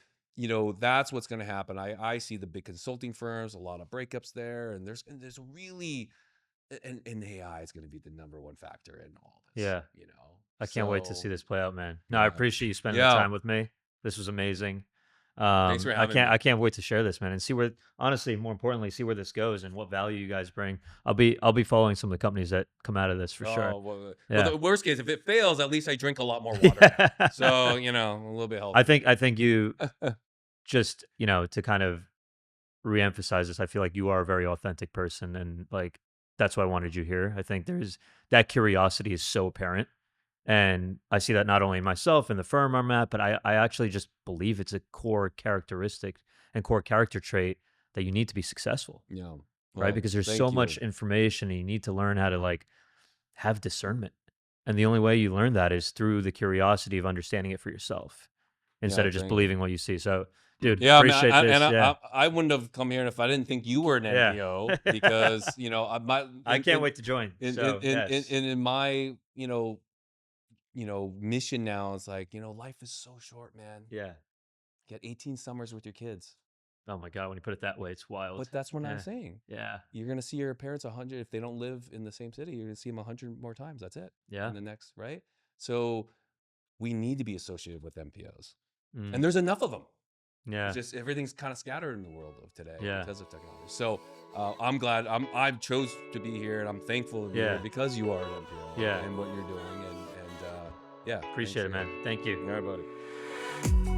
S2: that's what's going to happen. I see the big consulting firms, a lot of breakups there, and there's really, and AI is going to be the number one factor in all this,
S1: Yeah. I can't wait to see
S2: So
S1: this play out, man. No, I
S2: yeah,
S1: appreciate you spending the
S2: yeah,
S1: time with me. This was amazing.
S2: Thanks for having me.
S1: I can't wait to share this, man, and see where, honestly, more importantly, see where this goes and what value you guys bring. I'll be following some of the companies that come out of this for sure.
S2: Oh, well,
S1: Yeah.
S2: the worst case, if it fails, at least I drink a lot more water now.
S1: Yeah.
S2: So, a little bit healthier.
S1: I think you just, to kind of reemphasize this, I feel like you are a very authentic person, and like that's why I wanted you here. I think there's that curiosity is so apparent. And I see that not only in myself and the firm I'm at, but I actually just believe it's a core characteristic and core character trait that you need to be successful,
S2: Yeah.
S1: right?
S2: Well,
S1: Because there's so
S2: thank
S1: much
S2: you.
S1: information and you need to learn how to like have discernment. And the only way you learn that is through the curiosity of understanding it for yourself instead
S2: Yeah,
S1: of just
S2: thank you.
S1: believing what you see. So, dude,
S2: Yeah, I mean,
S1: appreciate
S2: and
S1: this. Yeah.
S2: I wouldn't have come here if I didn't think you were an
S1: Yeah.
S2: NPO because I might
S1: I can't wait to join.
S2: in
S1: So, yes.
S2: in my mission now is like life is so short, man.
S1: Yeah.
S2: Get 18 summers with your kids.
S1: Oh my God. When you put it that way, it's wild.
S2: But that's what I'm
S1: Yeah.
S2: saying.
S1: Yeah.
S2: You're gonna see your parents 100 if they don't live in the same city. You're gonna see them 100 more times. That's it
S1: Yeah.
S2: in the next right. So we need to be associated with MPOs,
S1: Mm.
S2: and there's enough of them. It's
S1: Yeah.
S2: just everything's kind of scattered in the world of today
S1: Yeah.
S2: because of technology. So I'm glad I chose to be here, and I'm thankful to be here
S1: Yeah.
S2: because you are an MPO
S1: Yeah.
S2: and what you're doing. And yeah, thanks
S1: Appreciate it,
S2: again.
S1: man. Thank you.
S2: All right, buddy.